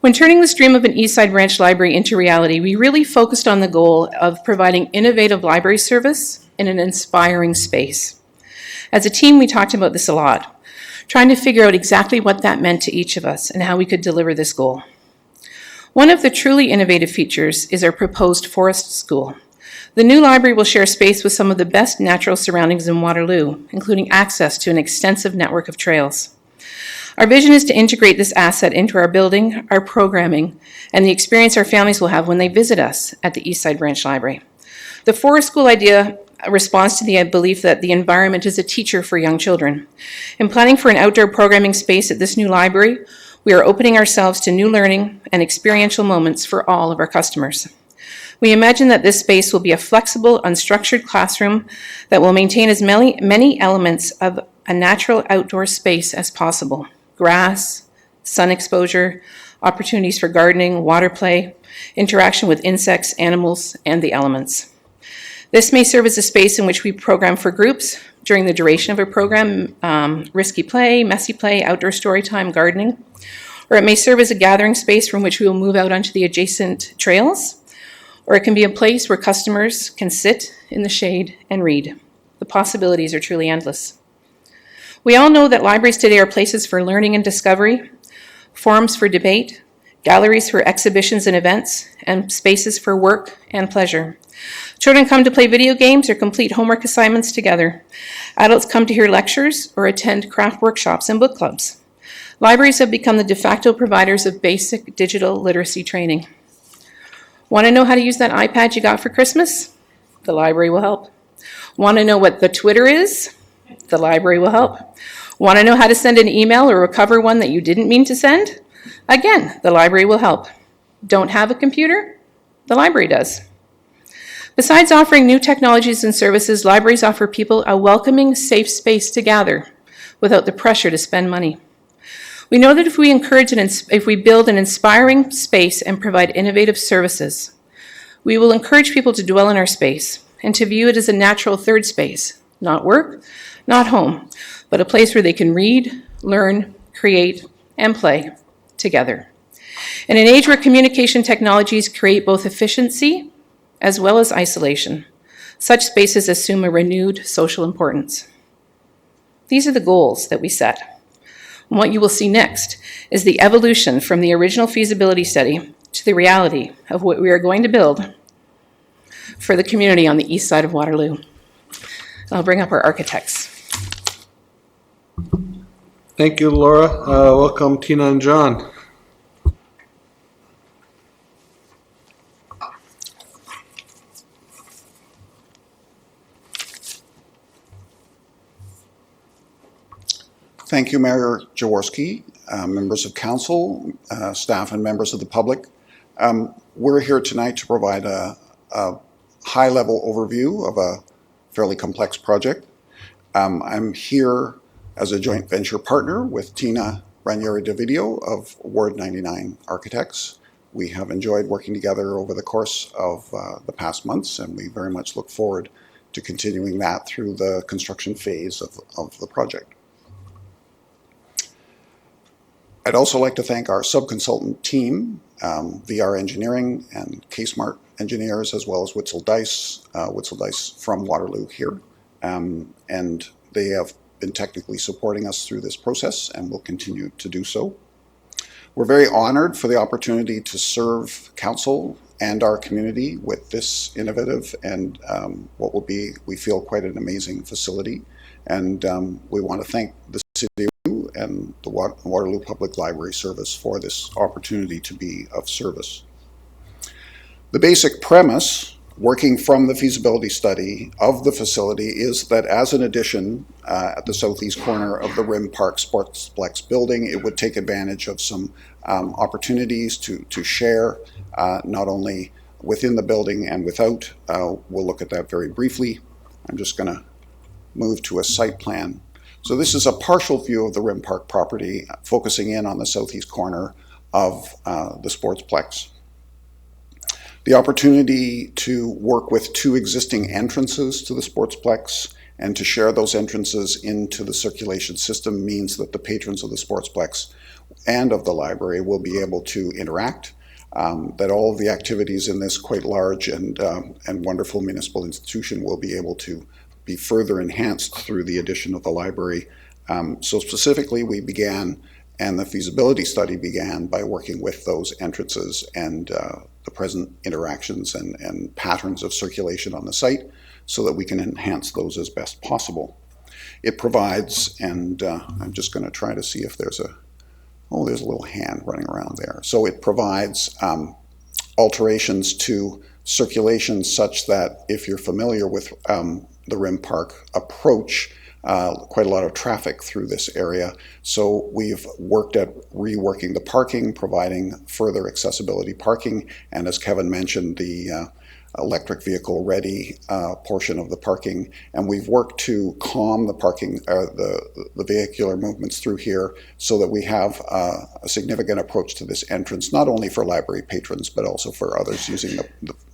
When turning the stream of an East Side Branch Library into reality, we really focused on the goal of providing innovative library service in an inspiring space. As a team, we talked about this a lot, trying to figure out exactly what that meant to each of us and how we could deliver this goal. One of the truly innovative features is our proposed forest school. The new library will share space with some of the best natural surroundings in Waterloo, including access to an extensive network of trails. Our vision is to integrate this asset into our building, our programming, and the experience our families will have when they visit us at the Eastside Branch Library. The Forest School idea responds to the belief that the environment is a teacher for young children. In planning for an outdoor programming space at this new library, we are opening ourselves to new learning and experiential moments for all of our customers. We imagine that this space will be a flexible, unstructured classroom that will maintain as many elements of a natural outdoor space as possible. Grass, sun exposure, opportunities for gardening, water play, interaction with insects, animals, and the elements. This may serve as a space in which we program for groups during the duration of a program, risky play, messy play, outdoor story time, gardening. Or it may serve as a gathering space from which we will move out onto the adjacent trails. Or it can be a place where customers can sit in the shade and read. The possibilities are truly endless. We all know that libraries today are places for learning and discovery, forums for debate, galleries for exhibitions and events, and spaces for work and pleasure. Children come to play video games or complete homework assignments together. Adults come to hear lectures or attend craft workshops and book clubs. Libraries have become the de facto providers of basic digital literacy training. Want to know how to use that iPad you got for Christmas? The library will help. Want to know what the Twitter is? The library will help. Want to know how to send an email or recover one that you didn't mean to send? Again, the library will help. Don't have a computer? The library does. Besides offering new technologies and services, libraries offer people a welcoming, safe space to gather without the pressure to spend money. We know that if we build an inspiring space and provide innovative services, we will encourage people to dwell in our space and to view it as a natural third space, not work, not home, but a place where they can read, learn, create, and play together. In an age where communication technologies create both efficiency as well as isolation, such spaces assume a renewed social importance. These are the goals that we set. And what you will see next is the evolution from the original feasibility study to the reality of what we are going to build for the community on the east side of Waterloo. I'll bring up our architects. Thank you, Laura. Welcome, Tina and John. Thank you, Mayor Jaworski, members of council, staff, and members of the public. We're here tonight to provide a high-level overview of a fairly complex project. I'm here as a joint venture partner with Tina Ranieri DeVidio of Ward 99 Architects. We have enjoyed working together over the course of the past months, and we very much look forward to continuing that through the construction phase of the project. I'd also like to thank our sub-consultant team, VR Engineering and K-Smart Engineers, as well as Witzel Dice from Waterloo here. And they have been technically supporting us through this process and will continue to do so. We're very honored for the opportunity to serve council and our community with this innovative and what will be, we feel, quite an amazing facility. And we want to thank the city and the Waterloo Public Library Service for this opportunity to be of service. The basic premise, working from the feasibility study of the facility, is that as an addition at the southeast corner of the Rim Park Sportsplex building, it would take advantage of some opportunities to share, not only within the building and without. We'll look at that very briefly. I'm just going to move to a site plan. So this is a partial view of the Rim Park property, focusing in on the southeast corner of the Sportsplex. The opportunity to work with two existing entrances to the Sportsplex and to share those entrances into the circulation system means that the patrons of the Sportsplex and of the library will be able to interact, that all of the activities in this quite large and wonderful municipal institution will be able to be further enhanced through the addition of the library. So specifically, we began And the feasibility study began by working with those entrances and the present interactions and patterns of circulation on the site so that we can enhance those as best possible. It provides, and I'm just going to try to see if there's a little hand running around there. So it provides alterations to circulation such that if you're familiar with the Rim Park approach, quite a lot of traffic through this area. So we've worked at reworking the parking, providing further accessibility parking, and as Kevin mentioned, the electric vehicle ready portion of the parking, and we've worked to calm the parking, the vehicular movements through here so that we have a significant approach to this entrance, not only for library patrons, but also for others using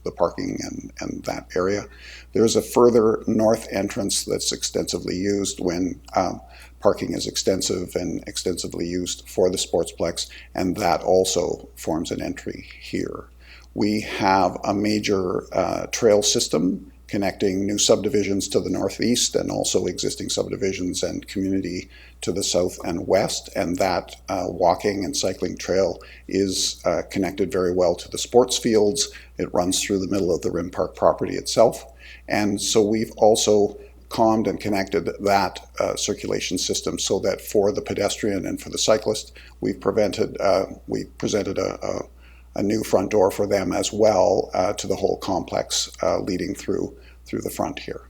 the parking and that area. There's a further north entrance that's extensively used when parking is extensive and extensively used for the Sportsplex, and that also forms an entry here. We have a major trail system connecting new subdivisions to the northeast and also existing subdivisions and community to the south and west, and that walking and cycling trail is connected very well to the sports fields. It runs through the middle of the Rim Park property itself, and so we've also calmed and connected that circulation system so that for the pedestrian and for the cyclist, we presented a new front door for them as well to the whole complex leading through the front here.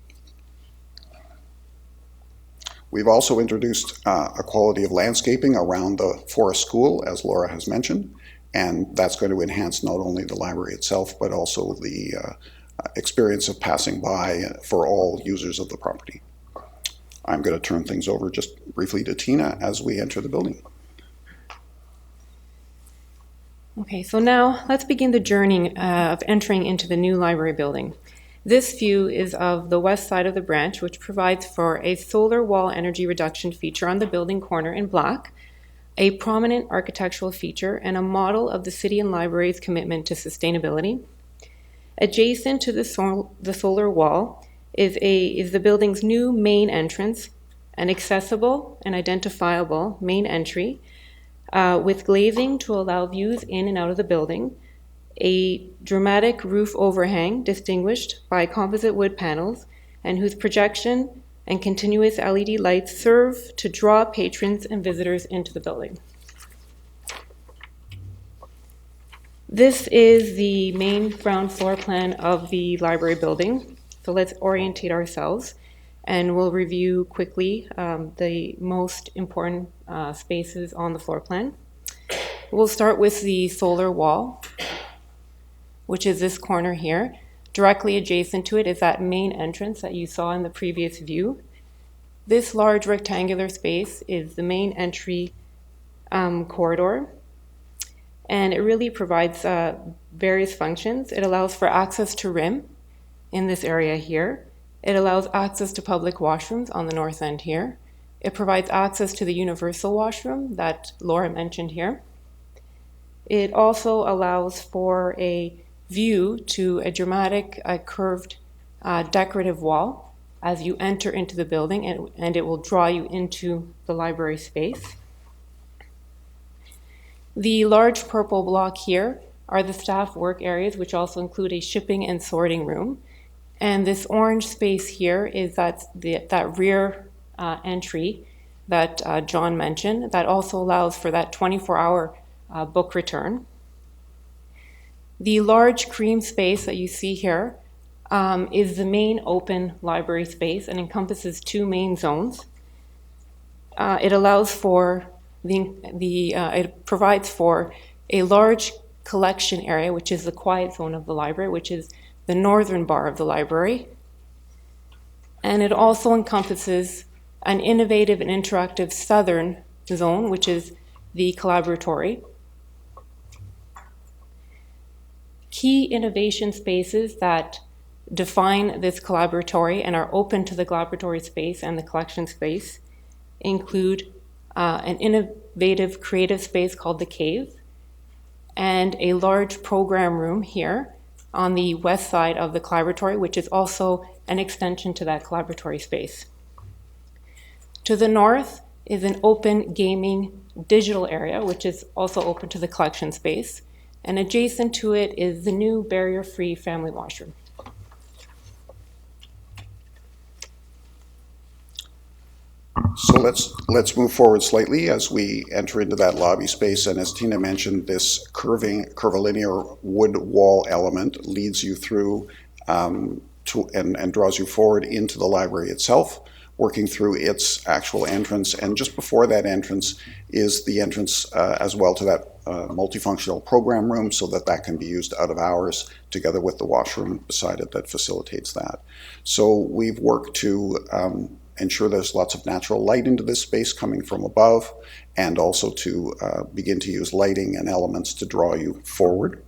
We've also introduced a quality of landscaping around the Forest School, as Laura has mentioned, and that's going to enhance not only the library itself, but also the experience of passing by for all users of the property. I'm going to turn things over just briefly to Tina as we enter the building. Okay, so now let's begin the journey of entering into the new library building. This view is of the west side of the branch, which provides for a solar wall energy reduction feature on the building corner in black, a prominent architectural feature, and a model of the city and library's commitment to sustainability. Adjacent to the solar wall is the building's new main entrance, an accessible and identifiable main entry, with glazing to allow views in and out of the building, a dramatic roof overhang distinguished by composite wood panels and whose projection and continuous LED lights serve to draw patrons and visitors into the building. This is the main ground floor plan of the library building. So let's orientate ourselves and we'll review quickly the most important spaces on the floor plan. We'll start with the solar wall, which is this corner here. Directly adjacent to it is that main entrance that you saw in the previous view. This large rectangular space is the main entry corridor, and it really provides various functions. It allows for access to RIM in this area here. It allows access to public washrooms on the north end here. It provides access to the universal washroom that Laura mentioned here. It also allows for a view to a dramatic curved decorative wall as you enter into the building, and it will draw you into the library space. The large purple block here are the staff work areas, which also include a shipping and sorting room. And this orange space here is that rear entry that John mentioned that also allows for that 24-hour book return. The large cream space that you see here is the main open library space and encompasses two main zones. It allows for it provides for a large collection area, which is the quiet zone of the library, which is the northern bar of the library. And it also encompasses an innovative and interactive southern zone, which is the collaboratory. Key innovation spaces that define this collaboratory and are open to the collaboratory space and the collection space include an innovative creative space called the Cave and a large program room here on the west side of the collaboratory, which is also an extension to that collaboratory space. To the north is an open gaming digital area, which is also open to the collection space. And adjacent to it is the new barrier-free family washroom. So let's move forward slightly as we enter into that lobby space. And as Tina mentioned, this curvilinear wood wall element leads you through and draws you forward into the library itself, working through its actual entrance. And just before that entrance is the entrance as well to that multifunctional program room, so that can be used out of hours, together with the washroom beside it that facilitates that. So we've worked to ensure there's lots of natural light into this space coming from above, and also to begin to use lighting and elements to draw you forward.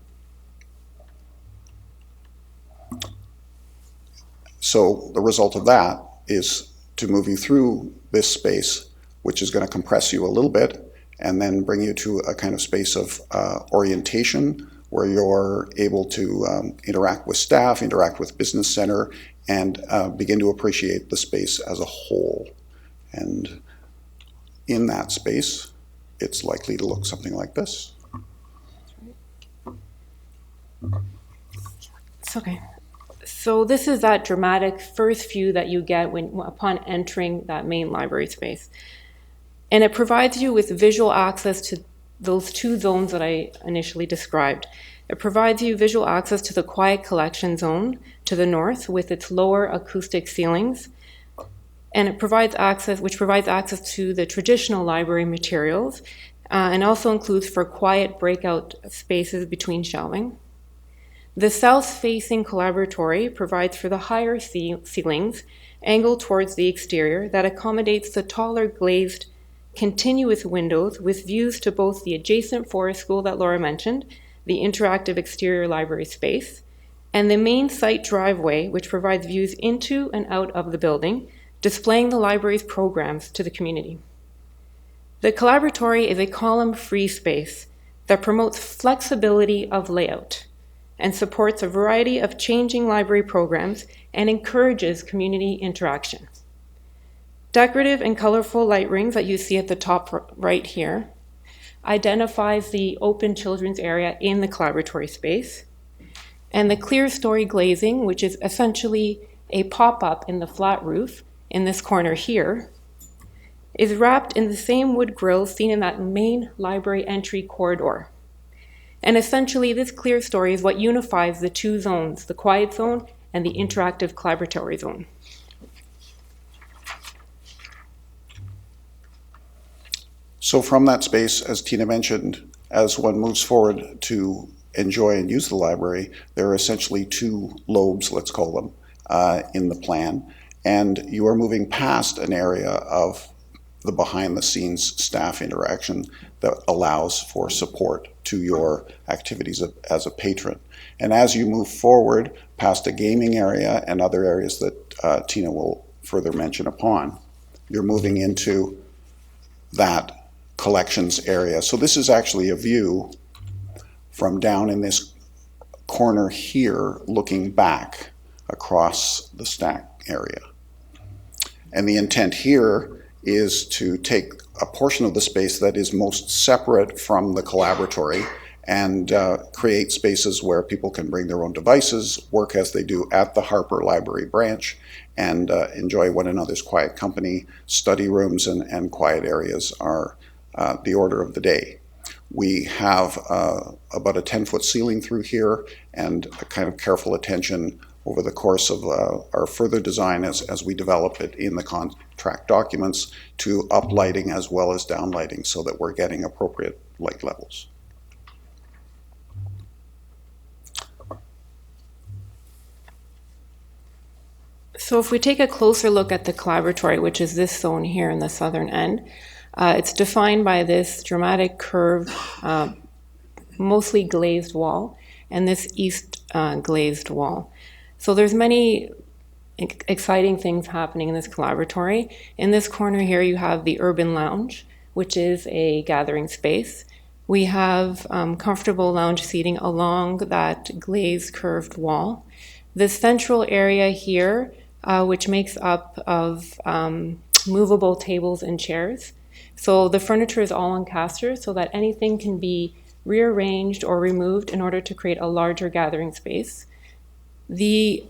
So the result of that is to move you through this space, which is going to compress you a little bit, and then bring you to a kind of space of orientation, where you're able to interact with staff, interact with business center, and begin to appreciate the space as a whole. And in that space, it's likely to look something like this. It's okay. So this is that dramatic first view that you get upon entering that main library space. And it provides you with visual access to those two zones that I initially described. It provides you visual access to the quiet collection zone to the north with its lower acoustic ceilings. And it provides access to the traditional library materials, and also includes for quiet breakout spaces between shelving. The south-facing collaboratory provides for the higher ceilings angled towards the exterior that accommodates the taller glazed continuous windows with views to both the adjacent forest school that Laura mentioned, the interactive exterior library space, and the main site driveway, which provides views into and out of the building, displaying the library's programs to the community. The collaboratory is a column-free space that promotes flexibility of layout and supports a variety of changing library programs and encourages community interaction. Decorative and colorful light rings that you see at the top right here identifies the open children's area in the collaboratory space. And the clear story glazing, which is essentially a pop-up in the flat roof in this corner here, is wrapped in the same wood grills seen in that main library entry corridor. And essentially, this clear story is what unifies the two zones, the quiet zone and the interactive collaboratory zone. So from that space, as Tina mentioned, as one moves forward to enjoy and use the library, there are essentially two lobes, let's call them, in the plan. And you are moving past an area of the behind-the-scenes staff interaction that allows for support to your activities as a patron. And as you move forward past a gaming area and other areas that Tina will further mention upon, you're moving into that collections area. So this is actually a view from down in this corner here, looking back across the stack area. And the intent here is to take a portion of the space that is most separate from the collaboratory and create spaces where people can bring their own devices, work as they do at the Harper Library branch, and enjoy one another's quiet company. Study rooms and quiet areas are the order of the day. We have about a 10-foot ceiling through here, and a kind of careful attention over the course of our further design as we develop it in the contract documents to up lighting as well as down lighting so that we're getting appropriate light levels. So if we take a closer look at the collaboratory, which is this zone here in the southern end, it's defined by this dramatic curved, mostly glazed wall, and this east glazed wall. So there's many exciting things happening in this collaboratory. In this corner here, you have the Urban Lounge, which is a gathering space. We have comfortable lounge seating along that glazed curved wall. The central area here, which makes up of movable tables and chairs, So the furniture is all on casters so that anything can be rearranged or removed in order to create a larger gathering space. The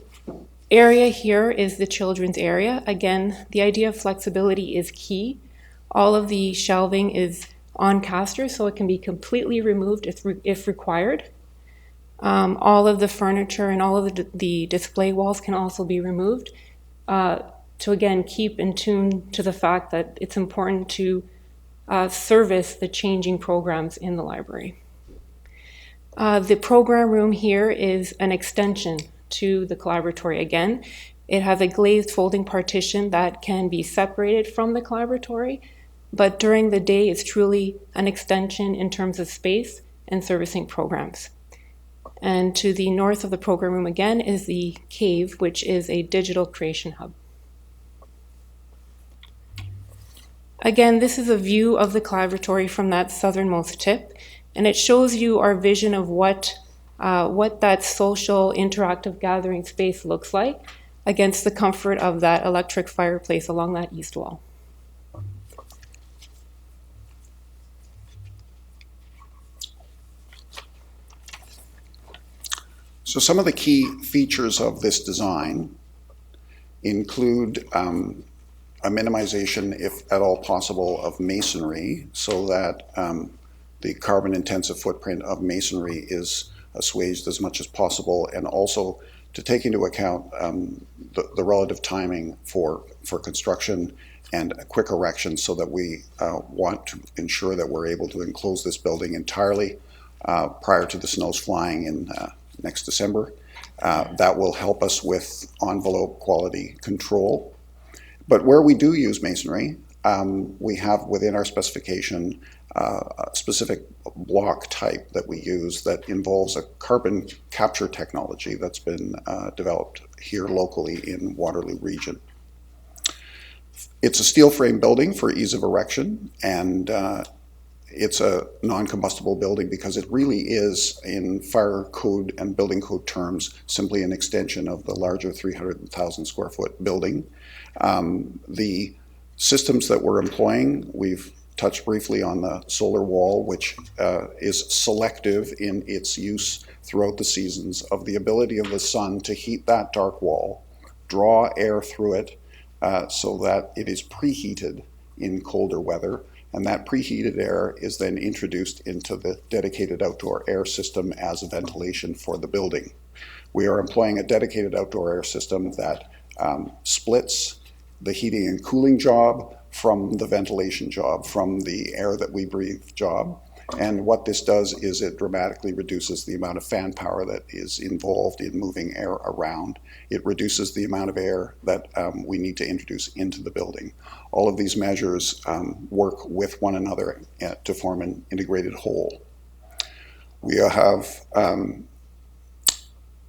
area here is the children's area. Again, the idea of flexibility is key. All of the shelving is on casters, so it can be completely removed if required. All of the furniture and all of the display walls can also be removed to, again, keep in tune to the fact that it's important to service the changing programs in the library. The program room here is an extension to the collaboratory. Again, it has a glazed folding partition that can be separated from the collaboratory, but during the day it's truly an extension in terms of space and servicing programs. And to the north of the program room again is the cave, which is a digital creation hub. Again, this is a view of the collaboratory from that southernmost tip, and it shows you our vision of what that social interactive gathering space looks like against the comfort of that electric fireplace along that east wall. So some of the key features of this design include a minimization, if at all possible, of masonry so that the carbon intensive footprint of masonry is assuaged as much as possible, and also to take into account the relative timing for construction and a quick erection, so that we want to ensure that we're able to enclose this building entirely prior to the snows flying in next December. That will help us with envelope quality control. But where we do use masonry, we have within our specification a specific block type that we use that involves a carbon capture technology that's been developed here locally in Waterloo region. It's a steel frame building for ease of erection, and it's a non-combustible building because it really is, in fire code and building code terms, simply an extension of the larger 300,000 square foot building. The systems that we're employing, we've touched briefly on the solar wall, which is selective in its use throughout the seasons of the ability of the sun to heat that dark wall, draw air through it so that it is preheated in colder weather. And that preheated air is then introduced into the dedicated outdoor air system as a ventilation for the building. We are employing a dedicated outdoor air system that splits the heating and cooling job from the ventilation job, from the air that we breathe job. And what this does is it dramatically reduces the amount of fan power that is involved in moving air around. It reduces the amount of air that we need to introduce into the building. All of these measures work with one another to form an integrated whole. We have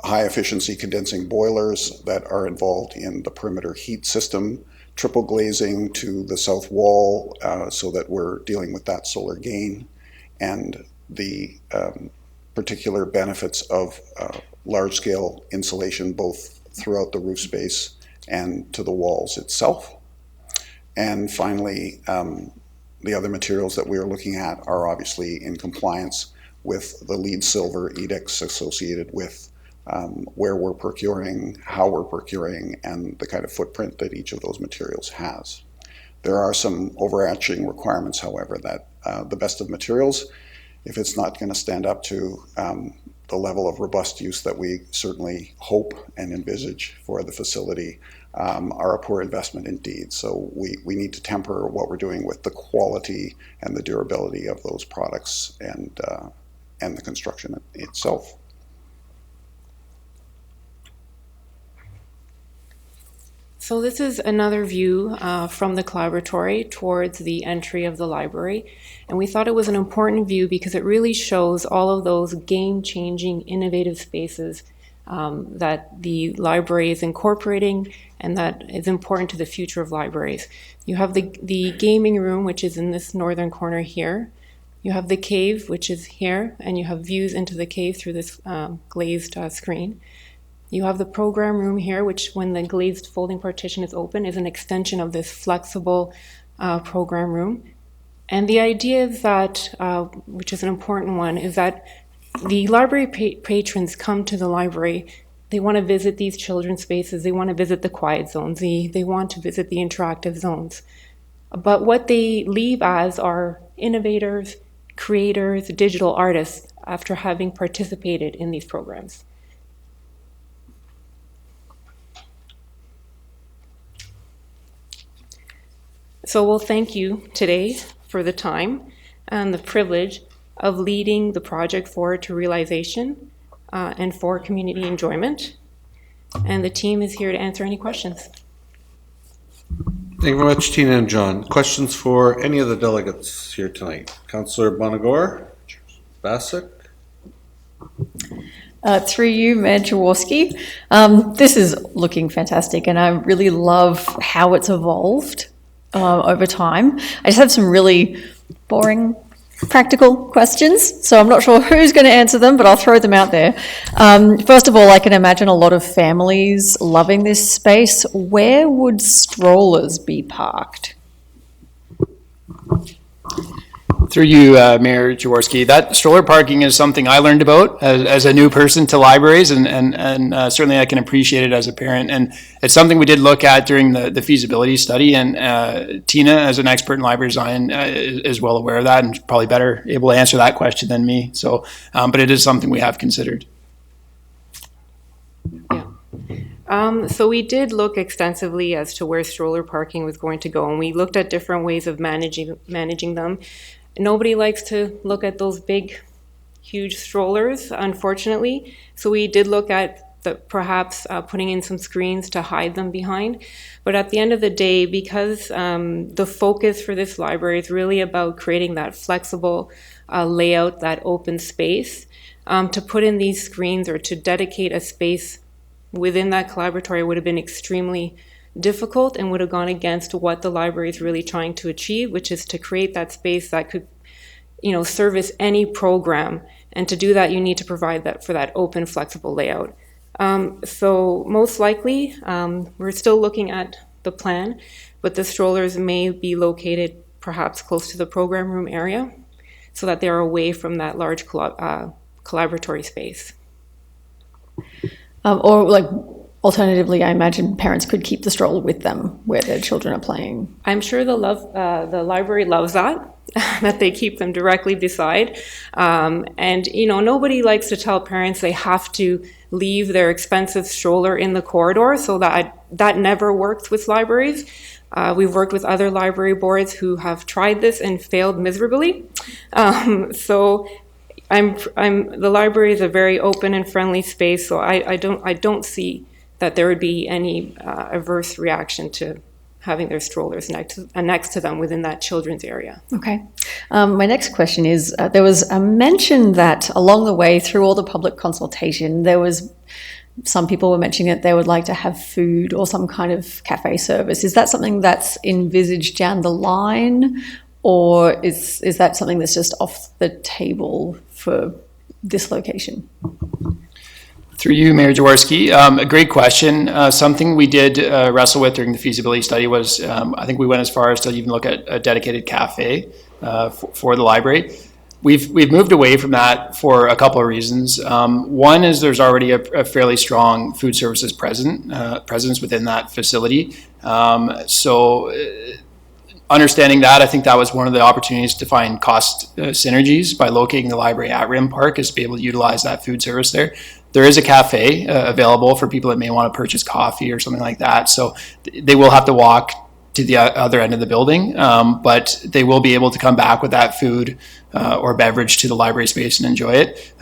high efficiency condensing boilers that are involved in the perimeter heat system, triple glazing to the south wall so that we're dealing with that solar gain, and the particular benefits of large-scale insulation both throughout the roof space and to the walls itself. And finally, the other materials that we are looking at are obviously in compliance with the LEED Silver edicts associated with where we're procuring, how we're procuring, and the kind of footprint that each of those materials has. There are some overarching requirements, however, that the best of materials, if it's not going to stand up to the level of robust use that we certainly hope and envisage for the facility, are a poor investment indeed. So we need to temper what we're doing with the quality and the durability of those products and the construction itself. So this is another view from the collaboratory towards the entry of the library. And we thought it was an important view because it really shows all of those game-changing, innovative spaces that the library is incorporating and that is important to the future of libraries. You have the gaming room, which is in this northern corner here. You have the cave, which is here, and you have views into the cave through this glazed screen. You have the program room here, which when the glazed folding partition is open is an extension of this flexible program room. And the idea is that, which is an important one, is that the library patrons come to the library. They want to visit these children's spaces. They want to visit the quiet zones. They want to visit the interactive zones. But what they leave as are innovators, creators, digital artists after having participated in these programs. So we'll thank you today for the time and the privilege of leading the project forward to realization and for community enjoyment. And the team is here to answer any questions. Thank you very much, Tina and John. Questions for any of the delegates here tonight? Councillor Bonagor, Basak. Through you, Mayor Jaworski. This is looking fantastic, and I really love how it's evolved over time. I just have some really boring practical questions, so I'm not sure who's going to answer them, but I'll throw them out there. First of all, I can imagine a lot of families loving this space. Where would strollers be parked? Through you, Mayor Jaworski, that stroller parking is something I learned about as a new person to libraries, and certainly I can appreciate it as a parent. And it's something we did look at during the feasibility study, and Tina, as an expert in library design, is well aware of that and probably better able to answer that question than me. So, but it is something we have considered. So we did look extensively as to where stroller parking was going to go, and we looked at different ways of managing them. Nobody likes to look at those big, huge strollers, unfortunately. So we did look at perhaps putting in some screens to hide them behind. But at the end of the day, because the focus for this library is really about creating that flexible layout, that open space, to put in these screens or to dedicate a space within that collaboratory would have been extremely difficult and would have gone against what the library is really trying to achieve, which is to create that space that could, service any program. And to do that, you need to provide that for that open, flexible layout. So most likely, we're still looking at the plan, but the strollers may be located perhaps close to the program room area so that they're away from that large collaboratory space. Alternatively, I imagine parents could keep the stroller with them where their children are playing. I'm sure the library loves that, that they keep them directly beside. And nobody likes to tell parents they have to leave their expensive stroller in the corridor, so that never works with libraries. We've worked with other library boards who have tried this and failed miserably. So the library is a very open and friendly space, so I don't see that there would be any adverse reaction to having their strollers next to them within that children's area. Okay. My next question is, there was a mention that along the way through all the public consultation, some people were mentioning that they would like to have food or some kind of cafe service. Is that something that's envisaged down the line, or is that something that's just off the table for this location? Through you, Mayor Jaworski, a great question. Something we did wrestle with during the feasibility study was, I think we went as far as to even look at a dedicated cafe for the library. We've moved away from that for a couple of reasons. One is there's already a fairly strong food services presence within that facility. Understanding that, I think that was one of the opportunities to find cost synergies by locating the library at Rim Park, is to be able to utilize that food service there. There is a cafe available for people that may want to purchase coffee or something like that. So they will have to walk to the other end of the building, but they will be able to come back with that food or beverage to the library space and enjoy it.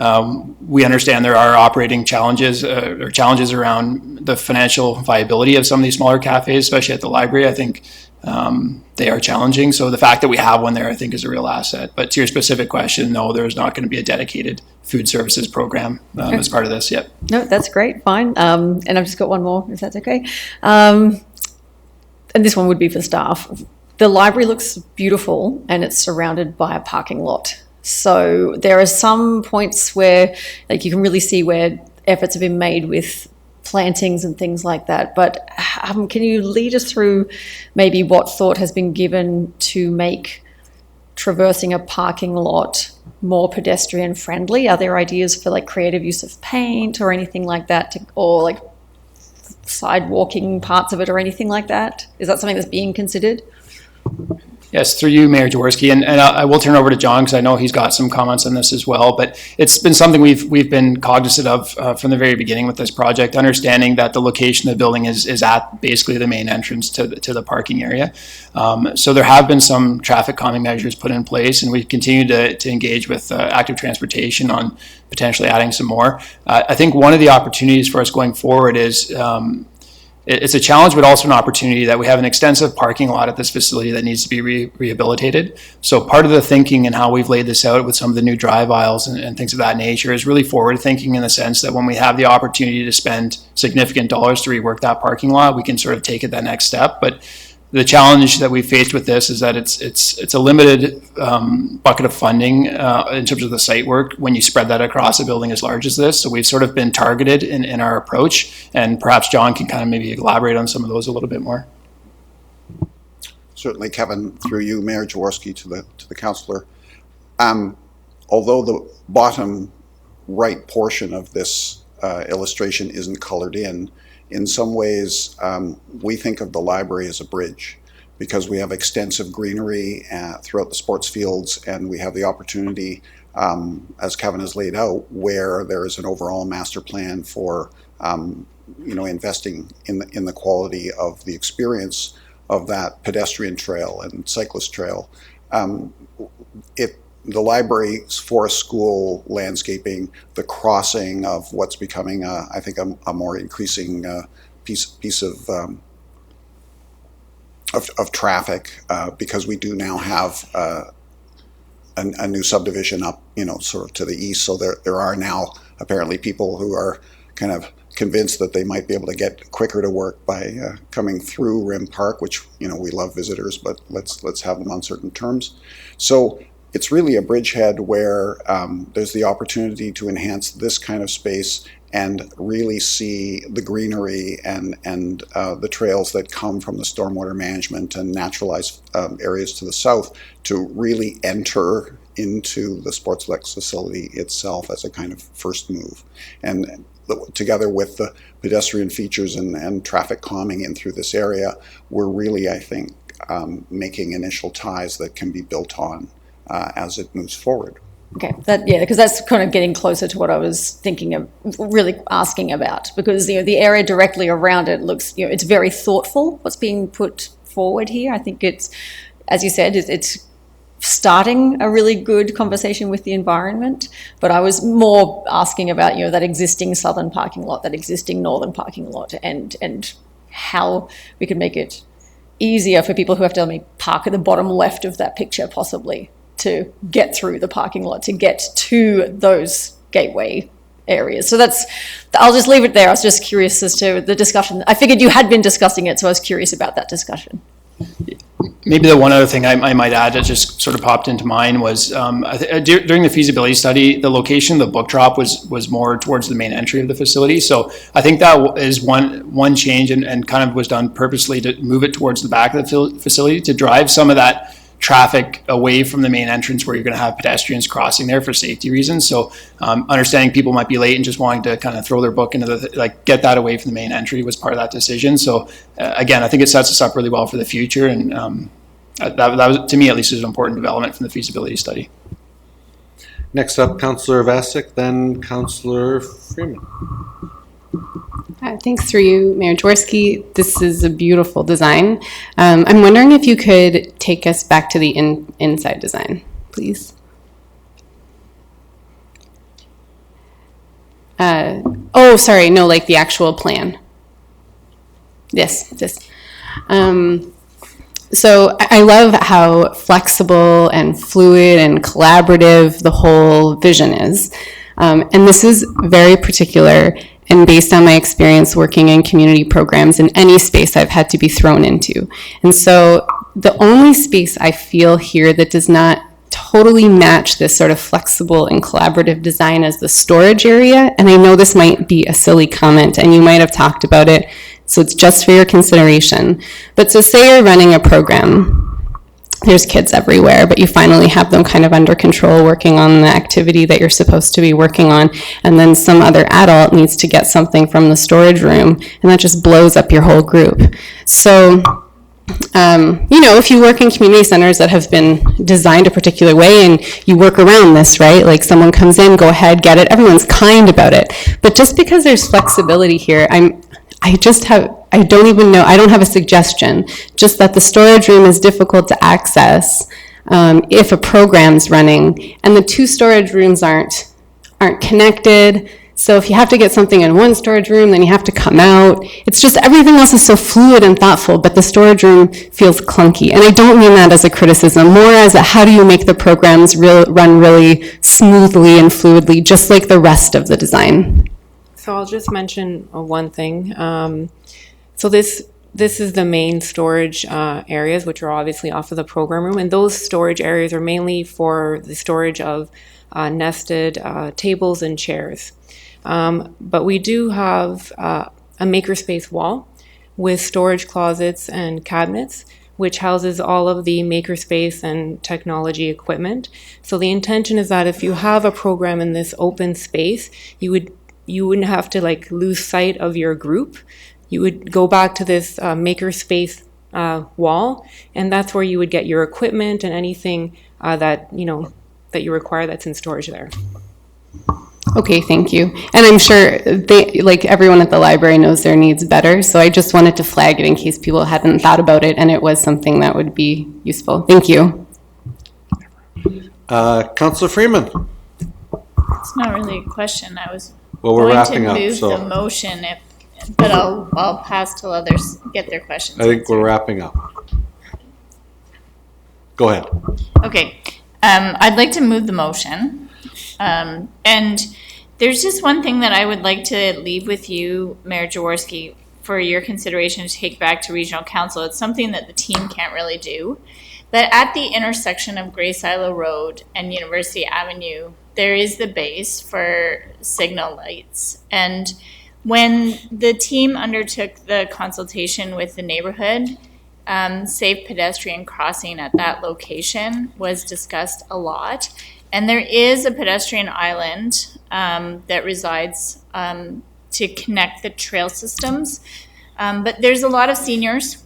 We understand there are operating challenges or challenges around the financial viability of some of these smaller cafes, especially at the library. I think they are challenging. So the fact that we have one there, I think, is a real asset. But to your specific question, no, there's not going to be a dedicated food services program as part of this yet. No, that's great, fine. And I've just got one more, if that's okay. And this one would be for staff. The library looks beautiful and it's surrounded by a parking lot. So there are some points where you can really see where efforts have been made with plantings and things like that. But can you lead us through maybe what thought has been given to make traversing a parking lot more pedestrian friendly? Are there ideas for like creative use of paint or anything like that, or like sidewalking parts of it or anything like that? Is that something that's being considered? Yes, through you, Mayor Jaworski, and I will turn over to John because I know he's got some comments on this as well. But it's been something we've been cognizant of from the very beginning with this project, understanding that the location of the building is at basically the main entrance to the parking area. So there have been some traffic calming measures put in place, and we continue to engage with active transportation on potentially adding some more. I think one of the opportunities for us going forward is it's a challenge, but also an opportunity that we have an extensive parking lot at this facility that needs to be rehabilitated. So part of the thinking and how we've laid this out with some of the new drive aisles and things of that nature is really forward thinking in the sense that when we have the opportunity to spend significant dollars to rework that parking lot, we can sort of take it that next step. But the challenge that we faced with this is that it's a limited bucket of funding in terms of the site work when you spread that across a building as large as this. So we've sort of been targeted in our approach, and perhaps John can kind of maybe elaborate on some of those a little bit more. Certainly, Kevin, through you, Mayor Jaworski, to the councillor. Although the bottom right portion of this illustration isn't colored in some ways, we think of the library as a bridge because we have extensive greenery throughout the sports fields, and we have the opportunity, as Kevin has laid out, where there is an overall master plan for investing in the quality of the experience of that pedestrian trail and cyclist trail. The library's forest school landscaping, the crossing of what's becoming, I think, a more increasing piece of traffic because we do now have a new subdivision up, sort of to the east. So there are now apparently people who are kind of convinced that they might be able to get quicker to work by coming through Rim Park, which we love visitors, but let's have them on certain terms. So it's really a bridgehead where there's the opportunity to enhance this kind of space and really see the greenery and the trails that come from the stormwater management and naturalized areas to the south to really enter into the Sportsplex facility itself as a kind of first move. And together with the pedestrian features and traffic calming in through this area, we're really, I think, making initial ties that can be built on as it moves forward. Okay, because that's kind of getting closer to what I was thinking of, really asking about, because the area directly around it looks, it's very thoughtful what's being put forward here. I think it's, as you said, it's starting a really good conversation with the environment, but I was more asking about, that existing southern parking lot, that existing northern parking lot, and how we could make it easier for people who have to only park at the bottom left of that picture, possibly, to get through the parking lot, to get to those gateway areas. So I'll just leave it there. I was just curious as to the discussion. I figured you had been discussing it, so I was curious about that discussion. Maybe the one other thing I might add that just sort of popped into mind was during the feasibility study, the location of the book drop was more towards the main entry of the facility. So I think that is one change and kind of was done purposely to move it towards the back of the facility to drive some of that traffic away from the main entrance where you're going to have pedestrians crossing there for safety reasons. So understanding people might be late and just wanting to kind of throw their book into get that away from the main entry was part of that decision. So again, I think it sets us up really well for the future. And that was, to me at least, is an important development from the feasibility study. Next up, Councillor Vasic, then Councillor Freeman. Thanks through you, Mayor Jaworski. This is a beautiful design. I'm wondering if you could take us back to the inside design, please. Sorry, no, like the actual plan. Yes, this. So I love how flexible and fluid and collaborative the whole vision is. And this is very particular and based on my experience working in community programs in any space I've had to be thrown into. And so the only space I feel here that does not totally match this sort of flexible and collaborative design as the storage area, and I know this might be a silly comment and you might have talked about it, so it's just for your consideration. But so say you're running a program there's kids everywhere, but you finally have them kind of under control, working on the activity that you're supposed to be working on, and then some other adult needs to get something from the storage room, and that just blows up your whole group. So, if you work in community centers that have been designed a particular way and you work around this, right? Like someone comes in, go ahead, get it. Everyone's kind about it. But just because there's flexibility here, I don't have a suggestion, just that the storage room is difficult to access if a program's running, and the two storage rooms aren't connected. So if you have to get something in one storage room, then you have to come out. It's just everything else is so fluid and thoughtful, but the storage room feels clunky. And I don't mean that as a criticism, more as a how do you make the programs run really smoothly and fluidly, just like the rest of the design. So I'll just mention one thing. So this is the main storage areas, which are obviously off of the program room, and those storage areas are mainly for the storage of nested tables and chairs. But we do have a makerspace wall with storage closets and cabinets, which houses all of the makerspace and technology equipment. So the intention is that if you have a program in this open space, you wouldn't have to lose sight of your group. You would go back to this makerspace wall, and that's where you would get your equipment and anything that you require that's in storage there. Okay, thank you. And I'm sure everyone at the library knows their needs better, so I just wanted to flag it in case people hadn't thought about it and it was something that would be useful. Thank you. Councillor Freeman. It's not really a question. I was We're going wrapping to up, move so the motion, but I'll pass till others get their questions. I think we're wrapping up. Go ahead. Okay. I'd like to move the motion. And there's just one thing that I would like to leave with you, Mayor Jaworski, for your consideration to take back to Regional Council. It's something that the team can't really do. But at the intersection of Grace Isle Road and University Avenue, there is the base for signal lights. And when the team undertook the consultation with the neighborhood, safe pedestrian crossing at that location was discussed a lot. And there is a pedestrian island that resides to connect the trail systems. But there's a lot of seniors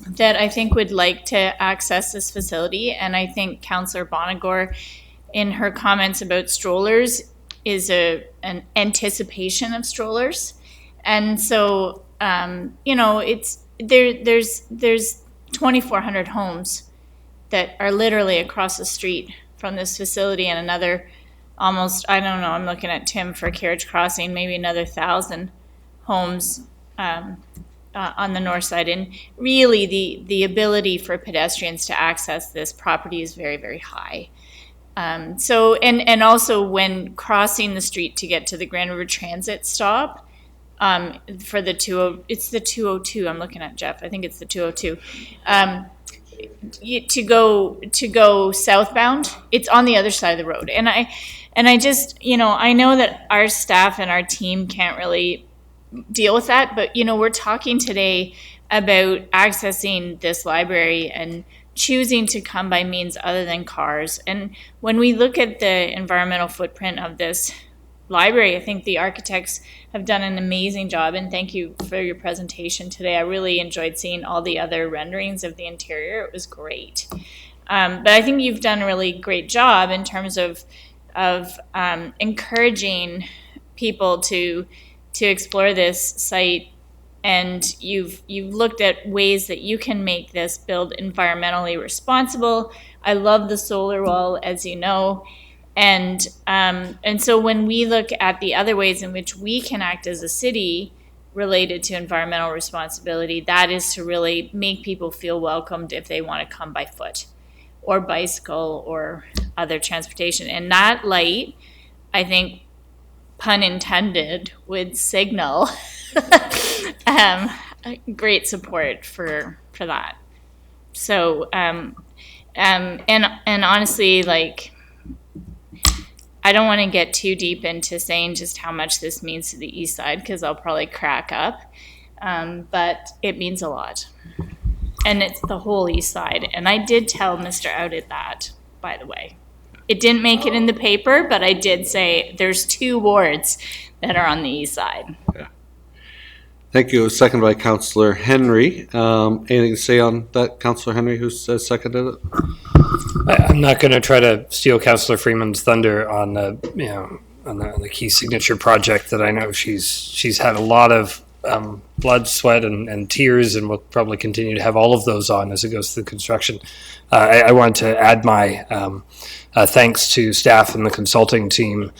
that I think would like to access this facility. And I think Councillor Bonagor, in her comments about strollers, is an anticipation of strollers. And so, there's 2,400 homes that are literally across the street from this facility, and another almost, I don't know, I'm looking at Tim for Carriage Crossing, maybe another 1,000 homes on the north side. And really the ability for pedestrians to access this property is very, very high. So also when crossing the street to get to the Grand River Transit stop, for it's the 202, I'm looking at Jeff, I think it's the 202. To go southbound, it's on the other side of the road. And I just, I know that our staff and our team can't really deal with that, but, we're talking today about accessing this library and choosing to come by means other than cars. And when we look at the environmental footprint of this library, I think the architects have done an amazing job, and thank you for your presentation today. I really enjoyed seeing all the other renderings of the interior. It was great. But I think you've done a really great job in terms of encouraging people to explore this site, and you've looked at ways that you can make this build environmentally responsible. I love the solar wall, as you know. And so when we look at the other ways in which we can act as a city related to environmental responsibility, that is to really make people feel welcomed if they want to come by foot or bicycle or other transportation. And that light, I think, pun intended, would signal great support for that. So, and honestly, I don't want to get too deep into saying just how much this means to the east side, because I'll probably crack up, but it means a lot. and it's the whole east side. And I did tell Mr. Outed that, by the way. It didn't make it in the paper, but I did say there's 2 wards that are on the east side. Thank you. It was seconded by Councillor Henry. Anything to say on that, Councillor Henry, who seconded it? I'm not going to try to steal Councillor Freeman's thunder on the, on the key signature project that I know she's had a lot of blood, sweat, and tears, and will probably continue to have all of those on as it goes through construction. I want to add my thanks to staff and the consulting team.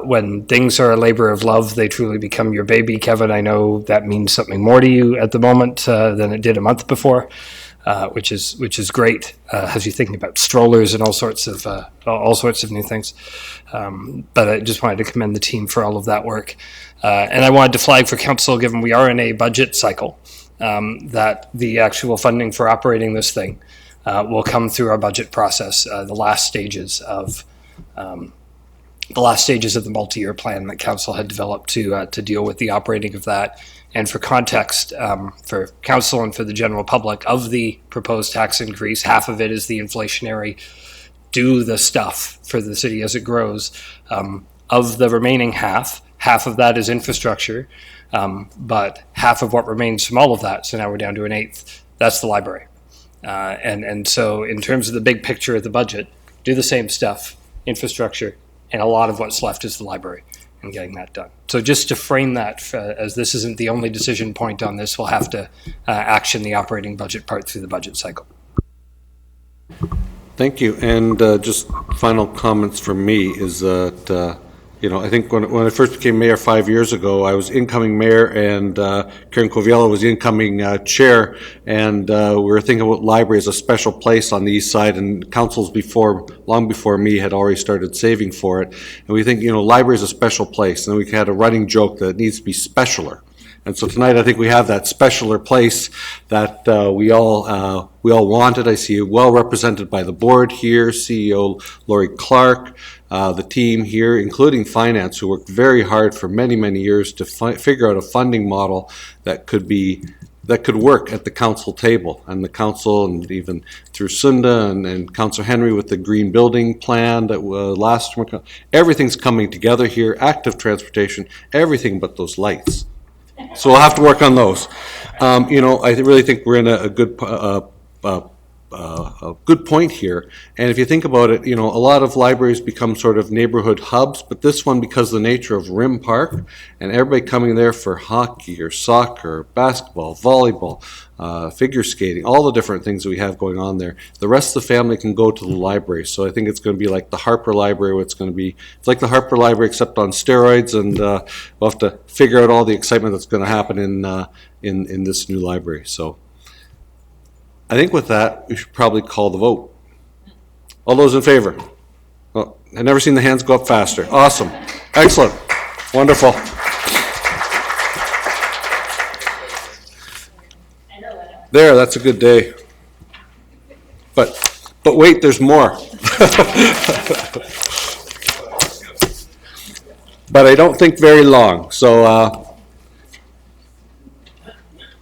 When things are a labor of love, they truly become your baby. Kevin, I know that means something more to you at the moment than it did a month before, which is great. Has you thinking about strollers and all sorts of new things. But I just wanted to commend the team for all of that work. And I wanted to flag for council, given we are in a budget cycle, that the actual funding for operating this thing will come through our budget process, the last stages of the multi-year plan that council had developed to deal with the operating of that. And for context, for council and for the general public, of the proposed tax increase, half of it is the inflationary do the stuff for the city as it grows. Of the remaining half of that is infrastructure, but half of what remains from all of that, so now we're down to an eighth, that's the library. And so in terms of the big picture of the budget, do the same stuff, infrastructure, and a lot of what's left is the library and getting that done. So just to frame that, as this isn't the only decision point on this, we'll have to action the operating budget part through the budget cycle. Thank you. And just final comments from me is that, I think when I first became mayor 5 years ago, I was incoming mayor and Karen Coviello was the incoming chair, and we were thinking about library as a special place on the east side, and councils long before me had already started saving for it. And we think, library is a special place, and we had a running joke that it needs to be specialer. And so tonight, I think we have that specialer place that we all wanted. I see it well represented by the board here, CEO Laurie Clark, the team here, including finance, who worked very hard for many, many years to figure out a funding model that could work at the council table. And the council, and even through Sunda and Councillor Henry with the green building plan that last year, everything's coming together here, active transportation, everything but those lights. So we'll have to work on those. I really think we're in a good point here. And if you think about it, a lot of libraries become sort of neighborhood hubs, but this one, because of the nature of Rim Park, and everybody coming there for hockey or soccer, basketball, volleyball, figure skating, all the different things that we have going on there, the rest of the family can go to the library. So I think it's going to be like the Harper Library. It's like the Harper Library except on steroids, and we'll have to figure out all the excitement that's going to happen in this new library. So I think with that, we should probably call the vote. All those in favor? Well, I've never seen the hands go up faster. Awesome. Excellent. Wonderful. There, that's a good day. But wait, there's more. But I don't think very long. So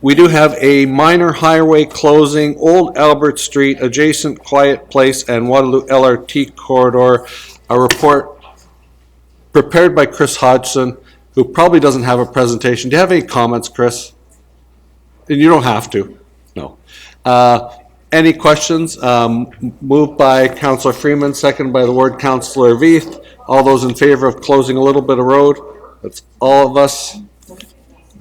we do have a minor highway closing, Old Albert Street, adjacent Quiet Place and Waterloo LRT corridor. A report prepared by Chris Hodgson, who probably doesn't have a presentation. Do you have any comments, Chris? And you don't have to. No. Any questions? Moved by Councillor Freeman, seconded by the ward Councillor Veith. All those in favor of closing a little bit of road? That's all of us.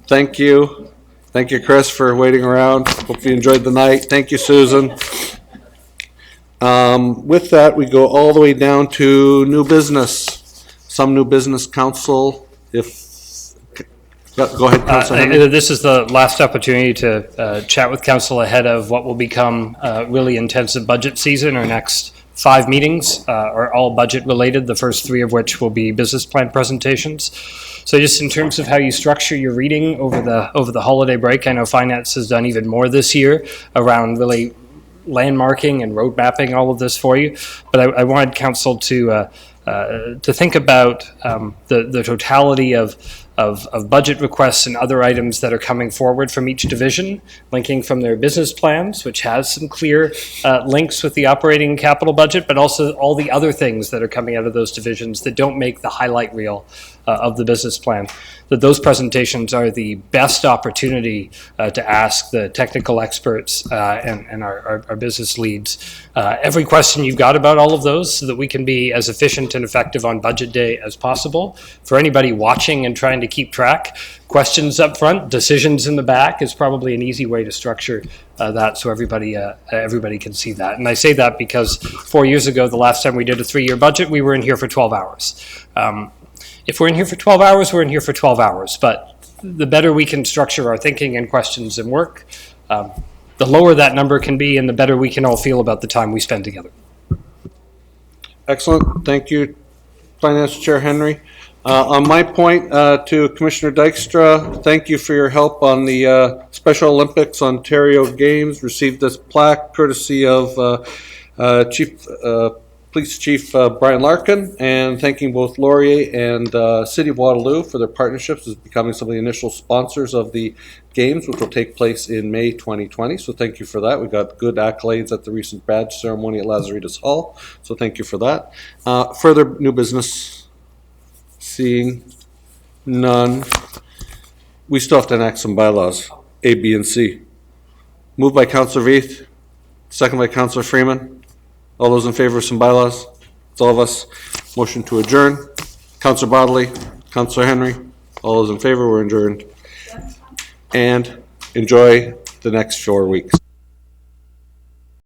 Thank you. Thank you, Chris, for waiting around. Hope you enjoyed the night. Thank you, Susan. With that, we go all the way down to new business. Some new business, council. Go ahead, Councillor Henry. This is the last opportunity to chat with council ahead of what will become a really intensive budget season. Our next 5 meetings are all budget related, the first 3 of which will be business plan presentations. So just in terms of how you structure your reading over the holiday break, I know finance has done even more this year around really landmarking and road mapping all of this for you. But I wanted council to think about the totality of of budget requests and other items that are coming forward from each division, linking from their business plans, which has some clear links with the operating capital budget, but also all the other things that are coming out of those divisions that don't make the highlight reel of the business plan. That those presentations are the best opportunity to ask the technical experts and our business leads every question you've got about all of those, so that we can be as efficient and effective on budget day as possible. For anybody watching and trying to keep track, questions up front, decisions in the back is probably an easy way to structure that, so everybody can see that. And I say that because 4 years ago, the last time we did a 3-year budget, we were in here for 12 hours. If we're in here for 12 hours, we're in here for 12 hours. But the better we can structure our thinking and questions and work, the lower that number can be, and the better we can all feel about the time we spend together. Excellent. Thank you, Finance Chair Henry. On my point to Commissioner Dykstra, thank you for your help on the Special Olympics Ontario Games. Received this plaque courtesy of Police Chief Brian Larkin, and thanking both Laurier and City of Waterloo for their partnerships as becoming some of the initial sponsors of the Games, which will take place in May 2020. So thank you for that. We got good accolades at the recent badge ceremony at Lazaretus Hall. So thank you for that. Further new business? Seeing none. We still have to enact some bylaws, A, B, and C. Moved by Councillor Veith, second by Councillor Freeman. All those in favor of some bylaws? It's all of us. Motion to adjourn. Councillor Bodley, Councillor Henry, all those in favor, we're adjourned. And enjoy the next 4 weeks.